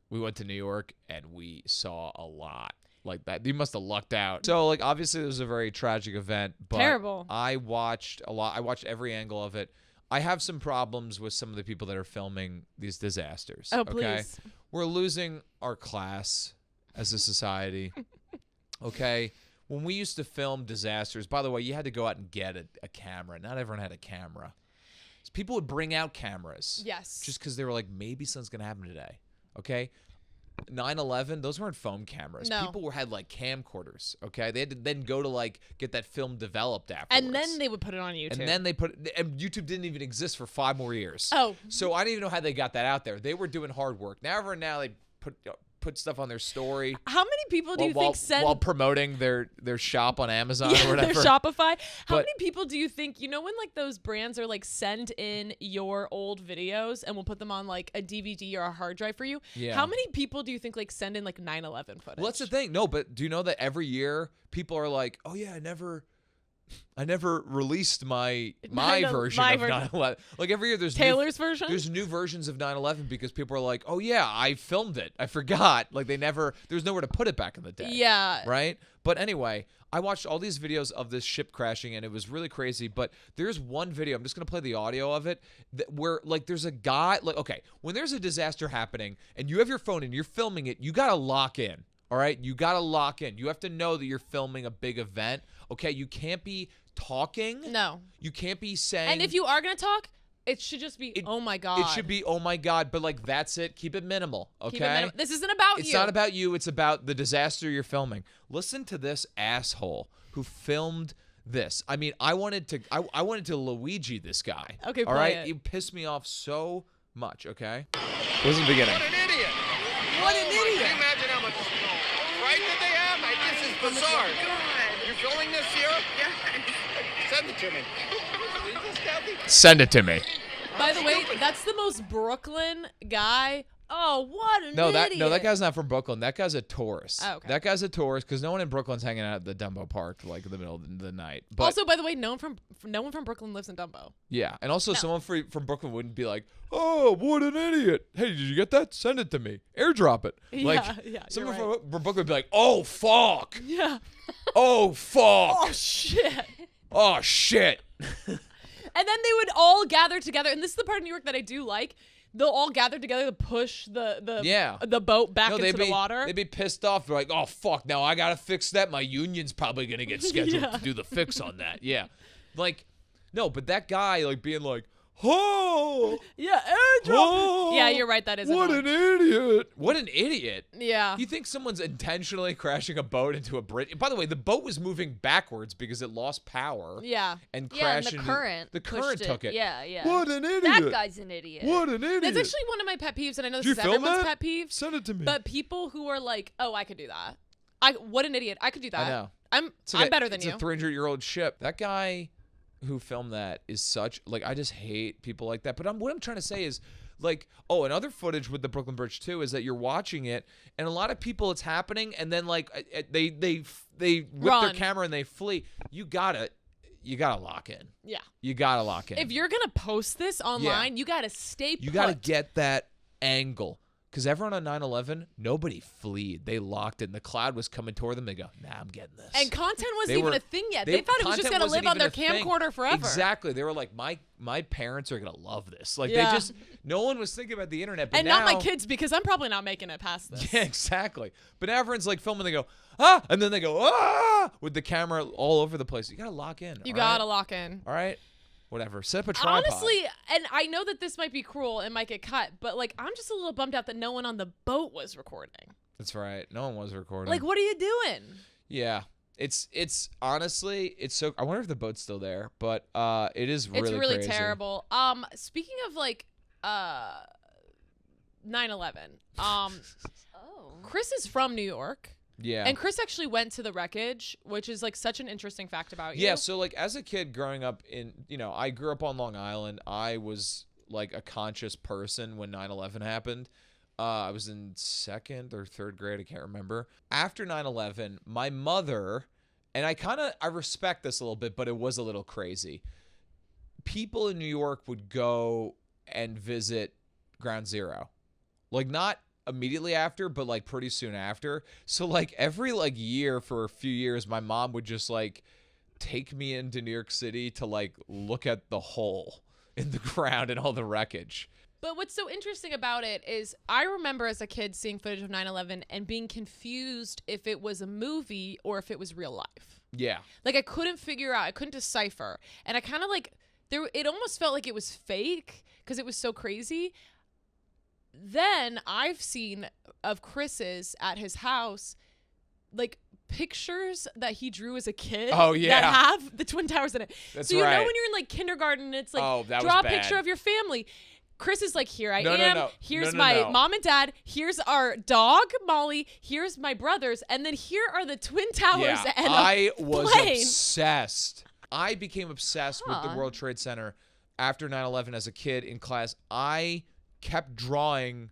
went to New York and we saw a lot. Like that, you must have lucked out. So, like, obviously, it was a very tragic event. But terrible. I watched a lot. I watched every angle of it. I have some problems with some of the people that are filming these disasters. Oh, okay? please. We're losing our class as a society. Okay? When we used to film disasters, by the way, you had to go out and get a camera. Not everyone had a camera. So people would bring out cameras. Yes. Just because they were like, maybe something's going to happen today. Okay? 9/11, those weren't phone cameras. No. People had like camcorders, okay? They had to then go to like get that film developed afterwards. And then they would put it on YouTube. And then and YouTube didn't even exist for 5 more years. Oh. So I don't even know how they got that out there. They were doing hard work. Now they put stuff on their story. How many people do you think send while promoting their shop on Amazon or whatever? Their Shopify? How many people do you think, when like those brands are like send in your old videos and we'll put them on like a DVD or a hard drive for you? Yeah. How many people do you think like send in like 9/11 footage? Well, that's the thing. No, but do you know that every year people are like, "Oh yeah, I never released my version of 9/11." Like every year there's Taylor's version? There's new versions of 9/11 because people are like, "Oh yeah, I filmed it. I forgot." Like there's nowhere to put it back in the day. Yeah. Right? But anyway, I watched all these videos of this ship crashing and it was really crazy, but there's one video, I'm just going to play the audio of it, where like there's a guy, like okay, when there's a disaster happening and you have your phone and you're filming it, you got to lock in. All right? You got to lock in. You have to know that you're filming a big event. Okay? You can't be talking. No. You can't be saying. And if you are going to talk, it should just be, oh my God. It should be, oh my God. But like, that's it. Keep it minimal. Okay? Keep it minimal. This isn't about you. It's not about you. It's about the disaster you're filming. Listen to this asshole who filmed this. I mean, I wanted to Luigi this guy. Okay, all play right? it. You pissed me off so much, okay? This is the beginning. What an idiot! What an idiot! Can you imagine how much fright that they have? This is bizarre. You're filming this here? Yes. Send it to me. Send it to me. By the way, that's the most Brooklyn guy Oh, what an idiot. That guy's not from Brooklyn. That guy's a tourist. Oh, okay. That guy's a tourist because no one in Brooklyn's hanging out at the Dumbo Park like in the middle of the night. But also, by the way, no one from Brooklyn lives in Dumbo. yeah, and also someone from Brooklyn wouldn't be like, "Oh, what an idiot! Hey, did you get that? Send it to me. Airdrop it." Like, someone from Brooklyn would be like, "Oh fuck! Yeah. Oh fuck! Oh shit! Oh shit!" And then they would all gather together, and this is the part of New York that I do like. They'll all gather together to push the boat back into the water. They'd be pissed off. They're like, "Oh fuck! Now I gotta fix that. My union's probably gonna get scheduled to do the fix on that." Yeah, like, no, but that guy like being like, "Oh, yeah, airdrop." Oh, yeah, you're right. That is what annoying. an idiot! What an idiot! Yeah. You think someone's intentionally crashing a boat into a bridge? By the way, the boat was moving backwards because it lost power. Yeah. And and crashed the into current. the current took it. Yeah. What an idiot! That guy's an idiot. What an idiot! That's actually one of my pet peeves, and I know Did this you is film everyone's that? pet peeve. Send it to me. But people who are like, "Oh, I could do that. What an idiot! I could do that. I know. I'm better than you." It's a 300-year-old ship. That guy who filmed that is such like I just hate people like that. But what I'm trying to say is like, oh, and other footage with the Brooklyn Bridge too is that you're watching it and a lot of people it's happening and then like they whip their camera and they flee. You gotta lock in. Yeah. You gotta lock in. If you're gonna post this online, you gotta stay put. You gotta get that angle. Because everyone on 9/11, nobody fled. They locked in. The cloud was coming toward them. They go, nah, I'm getting this. And content wasn't even a thing yet. They thought it was just going to live on their camcorder forever. Exactly. They were like, my parents are going to love this. Like, they just, no one was thinking about the internet. But and now, not my kids, because I'm probably not making it past this. Yeah, exactly. But now everyone's like filming. They go, ah, and then they go, ah, with the camera all over the place. You got to lock in. You got to lock in. All right. Whatever. Set up a tripod. Honestly, and I know that this might be cruel and might get cut, but like I'm just a little bummed out that no one on the boat was recording. That's right. No one was recording. Like, what are you doing? Yeah. It's honestly, it's so. I wonder if the boat's still there, but it is really It's really crazy. terrible. Speaking of like 9/11, Chris is from New York. Yeah. And Chris actually went to the wreckage, which is like such an interesting fact about you. Yeah, so like as a kid growing up I grew up on Long Island. I was like a conscious person when 9/11 happened. I was in 2nd or 3rd grade, I can't remember. After 9/11, my mother, and I respect this a little bit, but it was a little crazy. People in New York would go and visit Ground Zero. Like not immediately after, but like pretty soon after. So like every like year for a few years, my mom would just like take me into New York City to like look at the hole in the ground and all the wreckage. But what's so interesting about it is I remember as a kid seeing footage of 9/11 and being confused if it was a movie or if it was real life. Yeah. Like I couldn't figure out, I couldn't decipher. And I kind of like it almost felt like it was fake because it was so crazy. Then I've seen of Chris's at his house, like pictures that he drew as a kid. Oh, yeah. That have the Twin Towers in it. That's so you right. know when you're in like kindergarten and it's like that draw was a picture bad. of your family. Chris is like, here I am. No. Here's No. my mom and dad. Here's our dog, Molly. Here's my brothers. And then here are the Twin Towers and I was plane. obsessed. I became obsessed with the World Trade Center after 9/11 as a kid in class. I kept drawing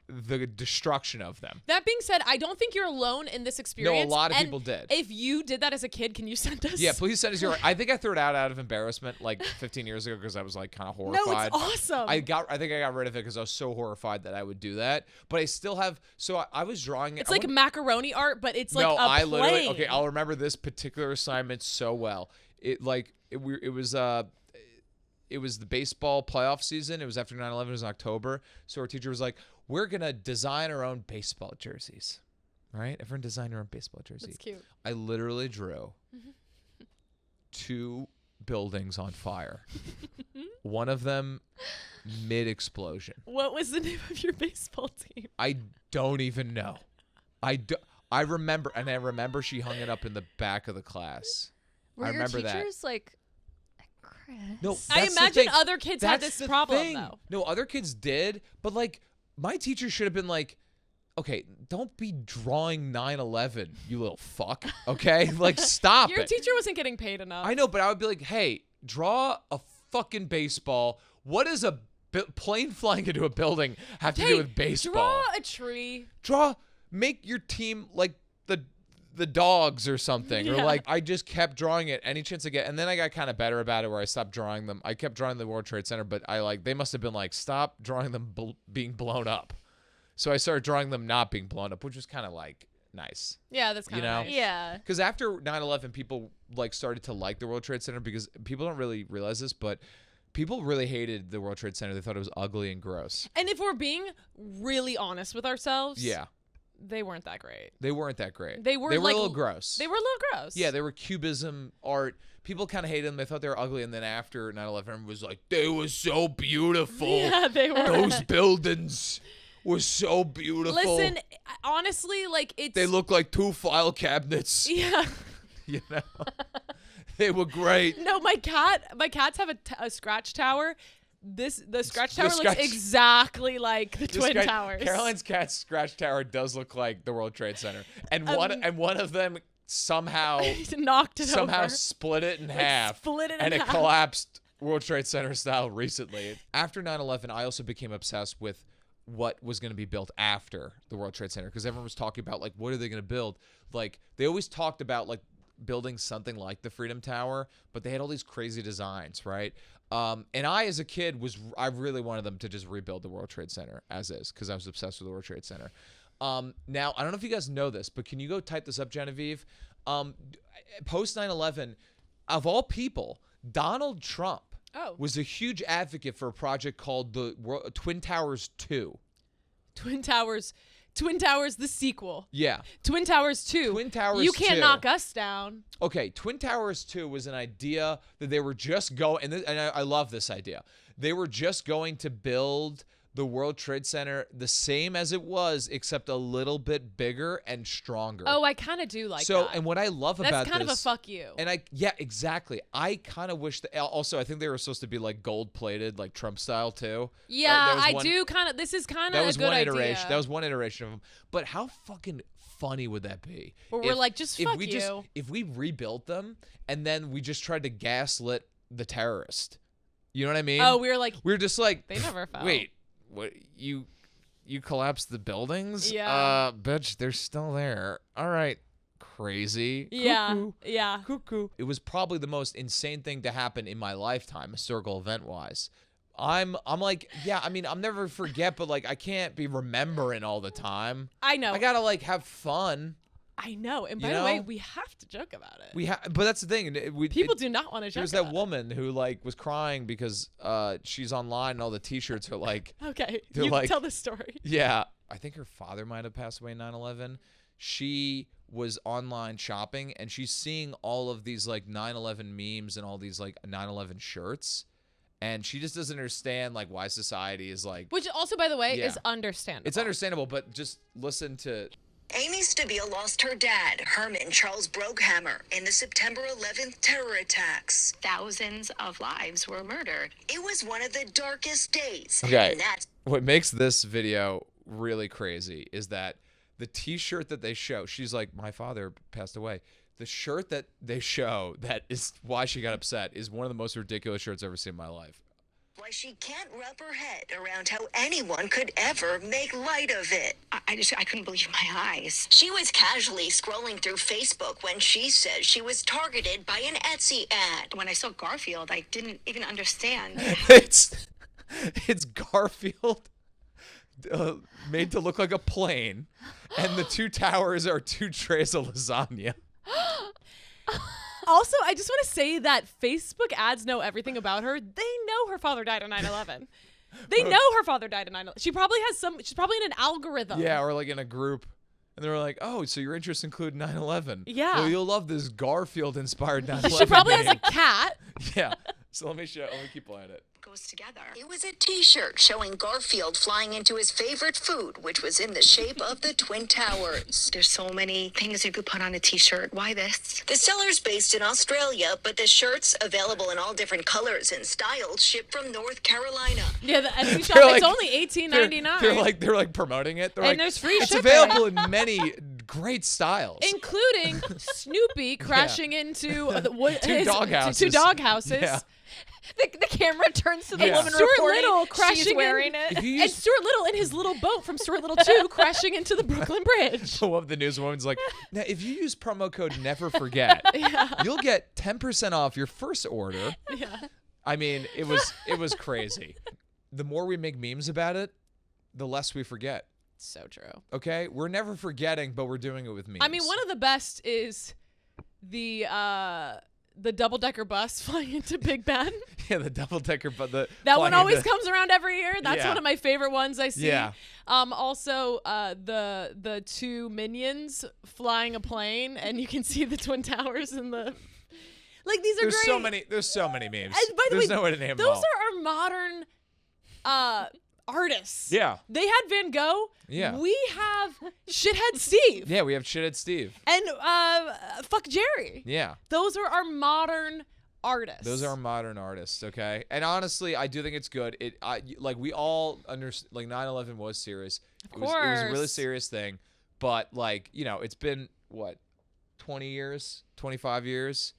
the destruction of them. That being said, I don't think you're alone in this experience. No, a lot of and people did. If you did that as a kid, can you send us? Yeah, please send us your. I think I threw it out of embarrassment like 15 years ago because I was like kind of horrified. No, it's awesome. I think I got rid of it because I was so horrified that I would do that. But I still have. So I was drawing. It's like macaroni art, but it's like no, a I plane. literally. Okay, I'll remember this particular assignment so well. It was the baseball playoff season. It was after 9/11. It was in October. So our teacher was like, we're going to design our own baseball jerseys. Right? Everyone design your own baseball jersey. That's cute. I literally drew 2 buildings on fire. One of them mid-explosion. What was the name of your baseball team? I don't even know. I remember she hung it up in the back of the class. Were I remember your teachers that. like, Chris? No, I that's the imagine thing. other kids had That's this the problem thing. though. No, other kids did, but like my teacher should have been like, okay, don't be drawing 9/11, you little fuck. Okay, like stop Your it. teacher wasn't getting paid enough. I know, but I would be like, hey, draw a fucking baseball. What is a plane flying into a building have to do with baseball? Draw a tree. Make your team like the dogs or something. Or like, I just kept drawing it any chance I get. And then I got kind of better about it where I stopped drawing them. I kept drawing the World Trade Center, but they must have been like, stop drawing them being blown up. So I started drawing them not being blown up, which was kind of like nice. Yeah, that's kind of nice. Yeah. Because after 9/11, people like started to like the World Trade Center because people don't really realize this, but people really hated the World Trade Center. They thought it was ugly and gross. And if we're being really honest with ourselves, they weren't that great. They weren't that great. They were like, a little gross. They were a little gross. Yeah, they were cubism art. People kind of hated them. They thought they were ugly. And then after 9/11, everyone was like, they were so beautiful. Yeah, they were. Those buildings were so beautiful. Listen, honestly, like they look like 2 file cabinets. Yeah. You know? They were great. No, my cats have a scratch tower. The scratch tower looks exactly like the Twin Towers. Caroline's cat's scratch tower does look like the World Trade Center, and one of them somehow knocked it over. Split it in half, and it collapsed World Trade Center style recently. After 9/11, I also became obsessed with what was going to be built after the World Trade Center because everyone was talking about like what are they going to build? Like they always talked about like building something like the Freedom Tower, but they had all these crazy designs, right? And I, as a kid, I really wanted them to just rebuild the World Trade Center as is because I was obsessed with the World Trade Center. Now, I don't know if you guys know this, but can you go type this up, Genevieve? Post 9/11, of all people, Donald Trump was a huge advocate for a project called the Twin Towers 2. Twin Towers, the sequel. Yeah. Twin Towers 2. Twin Towers 2. You can't knock us down. Okay, Twin Towers 2 was an idea that they were just going, and I love this idea. They were just going to build the World Trade Center the same as it was, except a little bit bigger and stronger. Oh, I kind of do like that. So, and what I love about this. That's kind of a fuck you. And yeah, exactly. I kind of wish that, also, I think they were supposed to be like gold plated, like Trump style too. Yeah, I do kind of, this is kind of a good idea. That was one iteration of them. But how fucking funny would that be? Where we're like, just fuck you. If we rebuilt them and then we just tried to gaslit the terrorist. You know what I mean? Oh, we were just like, they never fell. Wait. What you collapsed the buildings? Yeah. Bitch, they're still there. All right. Crazy. Yeah. Cuckoo. Yeah. Cuckoo. It was probably the most insane thing to happen in my lifetime, historical event wise. I'm like, yeah, I mean, I'll never forget, but like I can't be remembering all the time. I know. I gotta like have fun. I know. And by the way, we have to joke about it. But that's the thing. People do not want to joke about it. There's that woman who like was crying because she's online and all the t-shirts are like. Okay. You like, tell the story. Yeah. I think her father might have passed away in 9/11. She was online shopping and she's seeing all of these like 9/11 memes and all these like 9/11 shirts. And she just doesn't understand like why society is like. Which also, by the way, is understandable. It's understandable, but just listen to. Amy Stabile lost her dad, Herman Charles Brokehammer, in the September 11th terror attacks. Thousands of lives were murdered. It was one of the darkest days. Okay. And that's what makes this video really crazy is that the t-shirt that they show, she's like, my father passed away. The shirt that they show, that is why she got upset, is one of the most ridiculous shirts I've ever seen in my life. Why she can't wrap her head around how anyone could ever make light of it. I couldn't believe my eyes. She was casually scrolling through Facebook when she said she was targeted by an Etsy ad. When I saw Garfield, I didn't even understand. It's Garfield made to look like a plane, and the 2 towers are 2 trays of lasagna. Also, I just want to say that Facebook ads know everything about her. They know her father died on 9/11. They know her father died on 9/11. She's probably in an algorithm. Yeah, or like in a group. And they were like, oh, so your interests include 9/11. Yeah. Well, you'll love this Garfield-inspired 9/11. She probably has a cat. Yeah. So let me keep playing it. Goes together. It was a t-shirt showing Garfield flying into his favorite food, which was in the shape of the Twin Towers. There's so many things you could put on a t-shirt. Why this? The seller's based in Australia, but the shirts, available in all different colors and styles, shipped from North Carolina. Yeah, the Etsy shop, like, it's only $18.99. They're like promoting it. And there's free it's shipping. available in many great styles. Including Snoopy crashing into the two dog houses. Two dog houses. Yeah. the camera turns to the woman Stuart reporting. Little crashing She's wearing in, it. and Stuart Little in his little boat from Stuart Little 2 crashing into the Brooklyn Bridge. So the newswoman's like, now if you use promo code Never Forget, you'll get 10% off your first order. Yeah. I mean, it was crazy. The more we make memes about it, the less we forget. So true. Okay, we're never forgetting, but we're doing it with memes. I mean, one of the best is the double-decker bus flying into Big Ben. Yeah, the double-decker, but that one always comes around every year. That's Yeah. one of my favorite ones I see. Yeah. Also, the two minions flying a plane, and you can see the Twin Towers and the. Like, these are There's great. There's so many memes. And by the There's way, no way to name them those all. are our modern artists. Yeah. They had Van Gogh. Yeah. We have Shithead Steve. Yeah, we have Shithead Steve. And Fuck Jerry. Yeah. Those are our modern artists. Those are our modern artists, okay? And honestly, I do think it's good. We all understand, like, 9/11 was serious. It was a really serious thing. But, like, you know, it's been, what, 20 years, 25 years?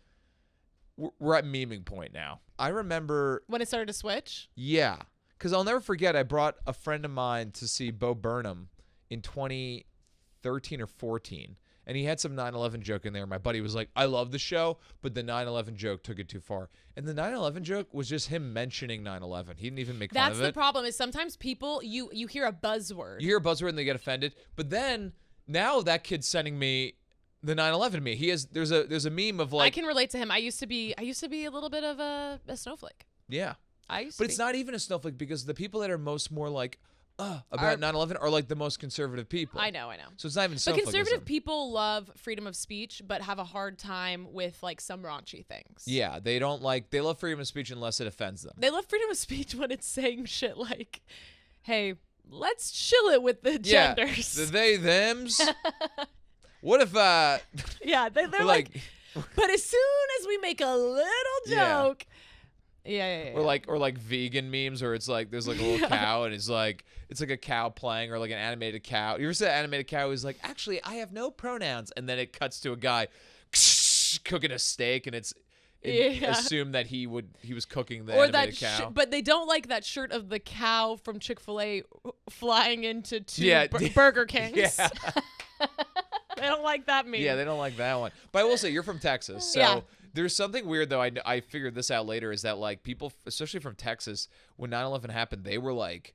We're at memeing point now. I remember. When it started to switch? Yeah. Because I'll never forget, I brought a friend of mine to see Bo Burnham in 2013 or 14. And he had some 9/11 joke in there. My buddy was like, I love the show, but the 9/11 joke took it too far. And the 9/11 joke was just him mentioning 9/11. He didn't even make fun of it. That's the problem, is sometimes people, you hear a buzzword. You hear a buzzword and they get offended. But then, now that kid's sending me the 9/11 meme. There's a meme of like. I can relate to him. I used to be a little bit of a snowflake. Yeah. But it's not even a snowflake, because the people that are more like, about 9/11 are like the most conservative people. I know. So it's not even But snowflake. conservative people love freedom of speech, but have a hard time with like some raunchy things. Yeah, they love freedom of speech unless it offends them. They love freedom of speech when it's saying shit like, hey, let's chill it with the Yeah, genders. the they, thems. What if, Yeah, they're like, but as soon as we make a little joke. Yeah. Or like vegan memes where it's like there's like a little cow and it's like a cow playing, or like an animated cow. You ever see that animated cow who's like, actually, I have no pronouns, and then it cuts to a guy cooking a steak, and it's assumed that he was cooking the animated cow. But they don't like that shirt of the cow from Chick-fil-A flying into two Burger Kings. Yeah. They don't like that meme. Yeah, they don't like that one. But I will say, you're from Texas, so. Yeah. There's something weird, though. I figured this out later, is that like people, especially from Texas, when 9/11 happened, they were like,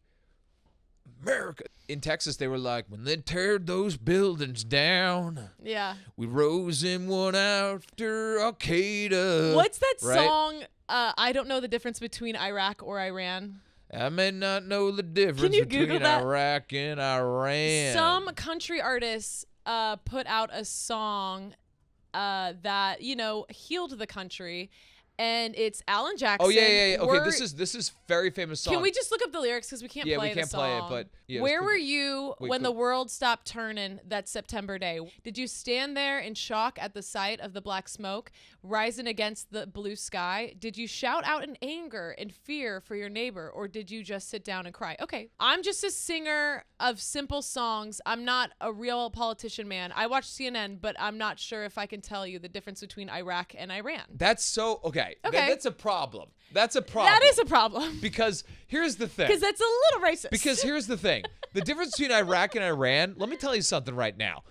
America. In Texas, they were like, when they teared those buildings down, Yeah. we rose in one after Al-Qaeda. What's that Right? song? I don't know the difference between Iraq or Iran. I may not know the difference Can you between Google that? Iraq and Iran. Some country artists put out a song that healed the country, and it's Alan Jackson. Oh yeah. Okay, this is very famous song. Can we just look up the lyrics, because we can't play the song? Yeah, we can't play it, but yeah. Where were you Wait, when the world stopped turning that September day? Did you stand there in shock at the sight of the black smoke rising against the blue sky? Did you shout out in anger and fear for your neighbor, or did you just sit down and cry? Okay, I'm just a singer of simple songs. I'm not a real politician, man. I watch CNN, but I'm not sure if I can tell you the difference between Iraq and Iran. That's so okay. Okay. That's a problem. That's a problem. That is a problem. Because here's the thing. Because that's a little racist. Because here's the thing. The difference between Iraq and Iran, let me tell you something right now.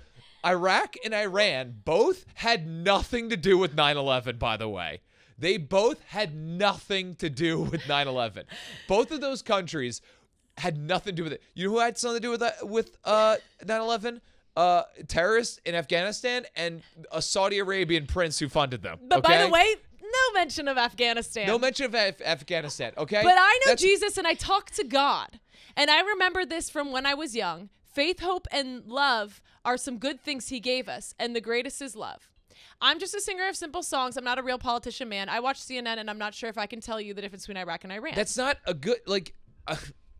Iraq and Iran both had nothing to do with 9/11, by the way. They both had nothing to do with 9/11. Both of those countries had nothing to do with it. You know who had something to do with 9/11? Terrorists in Afghanistan and a Saudi Arabian prince who funded them. But okay? by the way, no mention of Afghanistan. No mention of Afghanistan, okay? But I know Jesus, and I talk to God. And I remember this from when I was young. Faith, hope, and love are some good things he gave us, and the greatest is love. I'm just a singer of simple songs. I'm not a real politician, man. I watch CNN, and I'm not sure if I can tell you the difference between Iraq and Iran. That's not a good,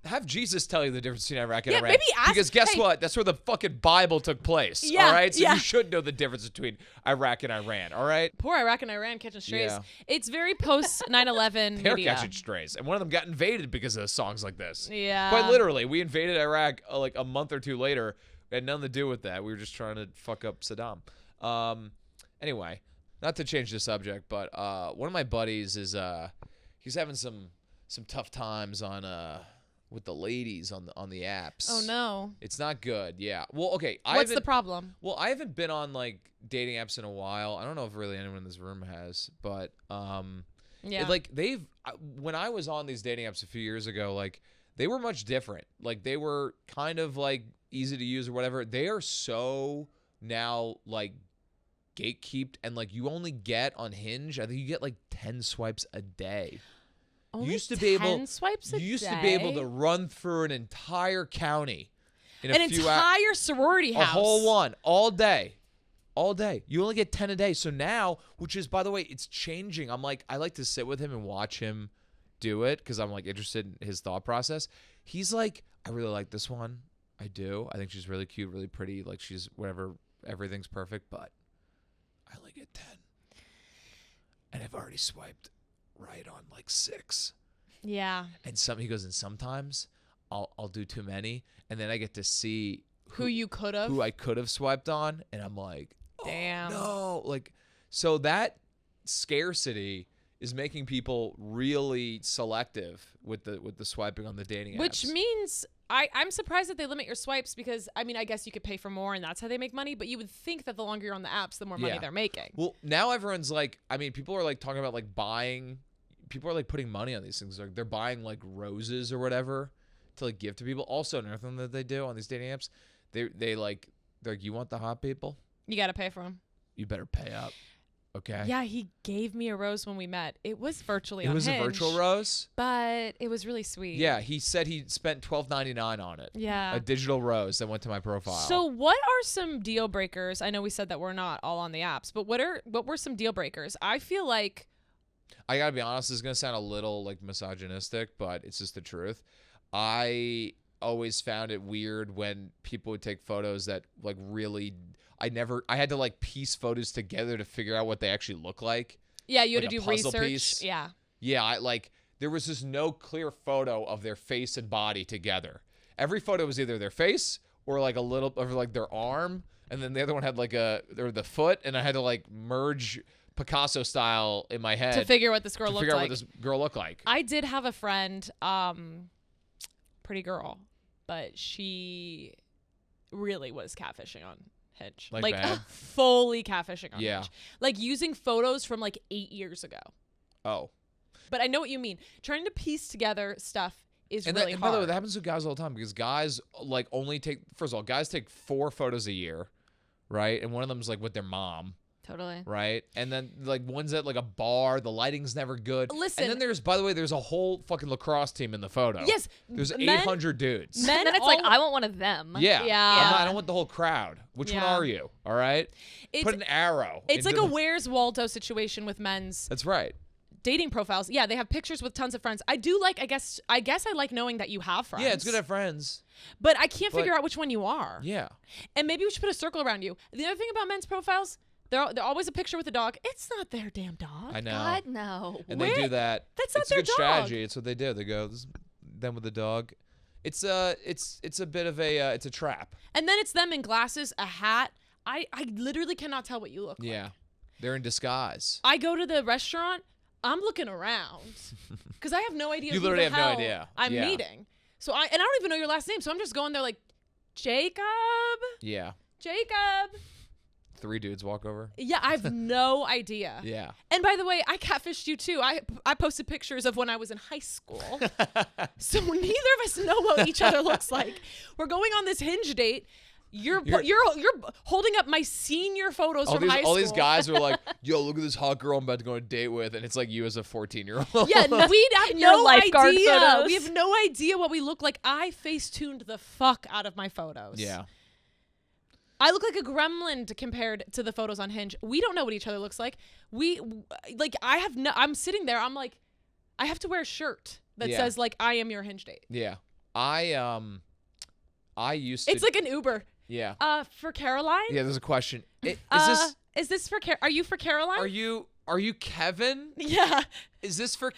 have Jesus tell you the difference between Iraq and Yeah, Iran. maybe ask- Because guess hey. what? That's where the fucking Bible took place. Yeah, all right? So yeah. you should know the difference between Iraq and Iran, all right? Poor Iraq and Iran catching strays. Yeah. It's very post 9/11 They're media. catching strays. And one of them got invaded because of songs like this. Yeah. Quite literally. We invaded Iraq like a month or two later. It had nothing to do with that. We were just trying to fuck up Saddam. Anyway, not to change the subject, but one of my buddies is he's having some tough times on with the ladies on the apps. Oh no. It's not good. Yeah. Well, okay. What's the problem? Well, I haven't been on like dating apps in a while. I don't know if really anyone in this room has, but yeah. like when I was on these dating apps a few years ago, like they were much different. Like they were kind of like easy to use or whatever. They are so now like gatekeeped, and like you only get on Hinge, I think you get like 10 swipes a day. Only you used to 10 be able swipes a you used day? to be able to run through an entire county in an a few entire sorority house. A whole one all day. All day. You only get 10 a day. So now, which is, by the way, it's changing. I'm like, I like to sit with him and watch him do it because I'm like interested in his thought process. He's like, I really like this one. I do. I think she's really cute, really pretty. Like she's whatever, everything's perfect, but I only get 10. And I've already swiped right on like 6. Yeah. And he goes, and sometimes I'll do too many, and then I get to see who you could have, who I could have swiped on, and I'm like, damn. Oh, no. Like, so that scarcity is making people really selective with the swiping on the dating apps. Which means I'm surprised that they limit your swipes because, I mean, I guess you could pay for more and that's how they make money, but you would think that the longer you're on the apps, the more money they're making. Well, now everyone's like, I mean, people are like talking about like buying, people are like putting money on these things. Like they're buying like roses or whatever to like give to people. Also, another thing that they do on these dating apps, they're like, you want the hot people? You got to pay for them. You better pay up. Okay. Yeah, he gave me a rose when we met. It was virtually on It was Hinge, a virtual rose? but it was really sweet. Yeah, he said he spent $12.99 on it. Yeah. A digital rose that went to my profile. So what are some deal breakers? I know we said that we're not all on the apps, but what were some deal breakers? I feel like, I got to be honest, this is going to sound a little like misogynistic, but it's just the truth. I always found it weird when people would take photos that like really I had to like piece photos together to figure out what they actually look like. Yeah, you like had to a do puzzle research. Piece. Yeah. Yeah, there was just no clear photo of their face and body together. Every photo was either their face or like a little of like their arm, and then the other one had like the foot, and I had to like merge Picasso style in my head To figure what this girl to looked figure out like. what this girl looked like. I did have a friend, pretty girl, but she really was catfishing on Hinge. Like bad? Fully catfishing on Yeah. Hinge. Like using photos from like 8 years ago. Oh. But I know what you mean. Trying to piece together stuff is really and hard. by the way, that happens to guys all the time because guys like only take, first of all, guys take 4 photos a year, right? And one of them is like with their mom. Totally. Right? And then like one's at like a bar, the lighting's never good. Listen. And then there's, by the way, there's a whole fucking lacrosse team in the photo. Yes. There's men- 800 dudes. And then it's like, I want one of them. Yeah. Yeah. I don't want the whole crowd. Which one Yeah. are you? All right? Put an arrow. It's like into a Where's Waldo situation with men's That's right. dating profiles. Yeah, they have pictures with tons of friends. I do like, I guess I like knowing that you have friends. Yeah, it's good to have friends. But I can't figure out which one you are. Yeah. And maybe we should put a circle around you. The other thing about men's profiles, they're always a picture with a dog. It's not their damn dog. I know. God, no. And they do that. That's not it's their a good dog. strategy. It's what they do. They go, this is them with the dog. It's a bit of a it's a trap. And then it's them in glasses, a hat. I literally cannot tell what you look like. Yeah. They're in disguise. I go to the restaurant, I'm looking around because I have no idea You who literally the have no hell idea. I'm Yeah. meeting. So I don't even know your last name. So I'm just going there like, Jacob. Yeah. 3 dudes walk over. Yeah, I have no idea. Yeah. And by the way, I catfished you too. I posted pictures of when I was in high school. So neither of us know what each other looks like. We're going on this Hinge date. You're holding up my senior photos from high school. All these guys are like, yo, look at this hot girl I'm about to go on a date with, and it's like you as a 14-year-old. Yeah, we have Your no lifeguard idea. photos. We have no idea what we look like. I face-tuned the fuck out of my photos. Yeah. I look like a gremlin compared to the photos on Hinge. We don't know what each other looks like. I'm sitting there. I'm like, I have to wear a shirt that says like, I am your Hinge date. Yeah. I used to. It's like an Uber. Yeah. For Caroline? Yeah, there's a question. Is this for are you for Caroline? Are you Kevin? Yeah. Is this for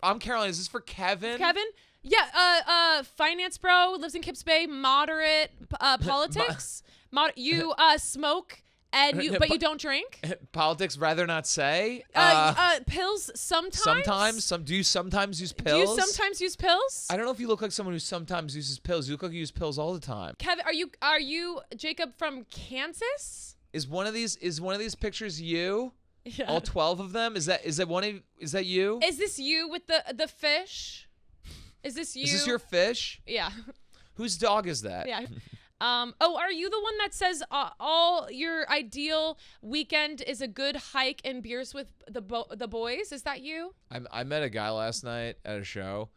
I'm Caroline. Is this for Kevin? Kevin? Yeah, finance bro, lives in Kips Bay, moderate politics. You smoke And but you don't drink? Politics, rather not say. Pills sometimes? Sometimes. Do you sometimes use pills? Do you sometimes use pills? I don't know if you look like someone who sometimes uses pills. You look like you use pills all the time. Kevin, are you Jacob from Kansas? Is one of these pictures you? Yeah. All 12 of them? Is that you? Is this you with the fish? Is this you? Is this your fish? Yeah. Whose dog is that? Yeah. Are you the one that says all your ideal weekend is a good hike and beers with the boys? Is that you? I met a guy last night at a show,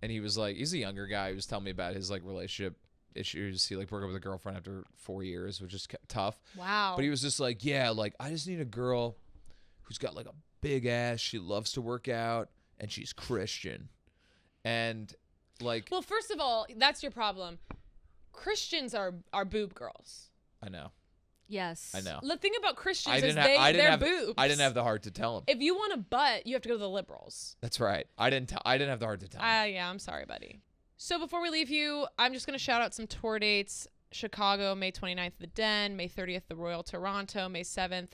and he was like, he's a younger guy. He was telling me about his like relationship issues. He like broke up with a girlfriend after 4 years, which is tough. Wow. But he was just like, yeah, like I just need a girl who's got like a big ass. She loves to work out, and she's Christian. And like, well, first of all, that's your problem. Christians are boob girls. I know. Yes. I know. The thing about Christians is they're boobs. I didn't have the heart to tell him. If you want a butt, you have to go to the liberals. That's right. I didn't have the heart to tell him. Yeah, I'm sorry, buddy. So before we leave you, I'm just going to shout out some tour dates. Chicago, May 29th, The Den. May 30th, The Royal Toronto. May 7th,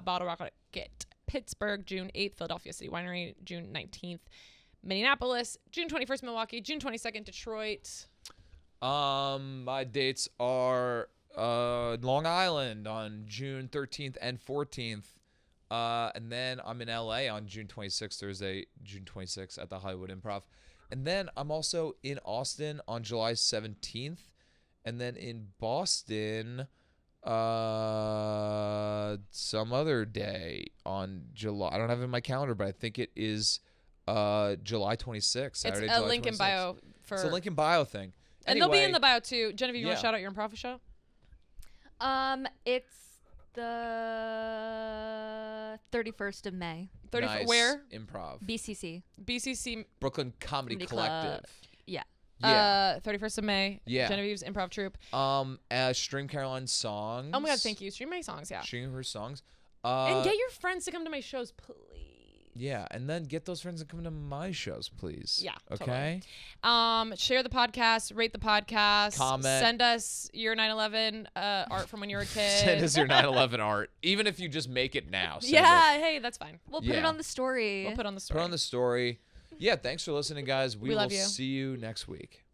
Bottle Rocket Pittsburgh. June 8th, Philadelphia City Winery. June 19th, Minneapolis. June 21st, Milwaukee. June 22nd, Detroit. My dates are Long Island on June 13th and 14th. And then I'm in LA on June 26th, Thursday, June 26th at the Hollywood Improv. And then I'm also in Austin on July 17th. And then in Boston some other day on July. I don't have it in my calendar, but I think it is July 26th. Saturday, it's a July link 26th. in bio. It's a link in bio thing. And anyway, they'll be in the bio too. Genevieve, you want to shout out your improv show? It's the 31st of May. Nice. Where? Improv. BCC. Brooklyn Comedy Collective. Yeah. Yeah. 31st of May. Yeah. Genevieve's improv troupe. Stream Caroline's songs. Oh my God, thank you. Stream my songs, yeah. Stream her songs. And get your friends to come to my shows, please. Yeah, and then get those friends to come to my shows, please. Yeah. Okay. Totally. Share the podcast, rate the podcast, comment, send us your 9/11 art from when you were a kid. Send us your 9/11 art, even if you just make it now. Yeah, hey, that's fine. We'll put it on the story. We'll put it on the story. Put on the story. Yeah, thanks for listening, guys. We will love you. see you next week.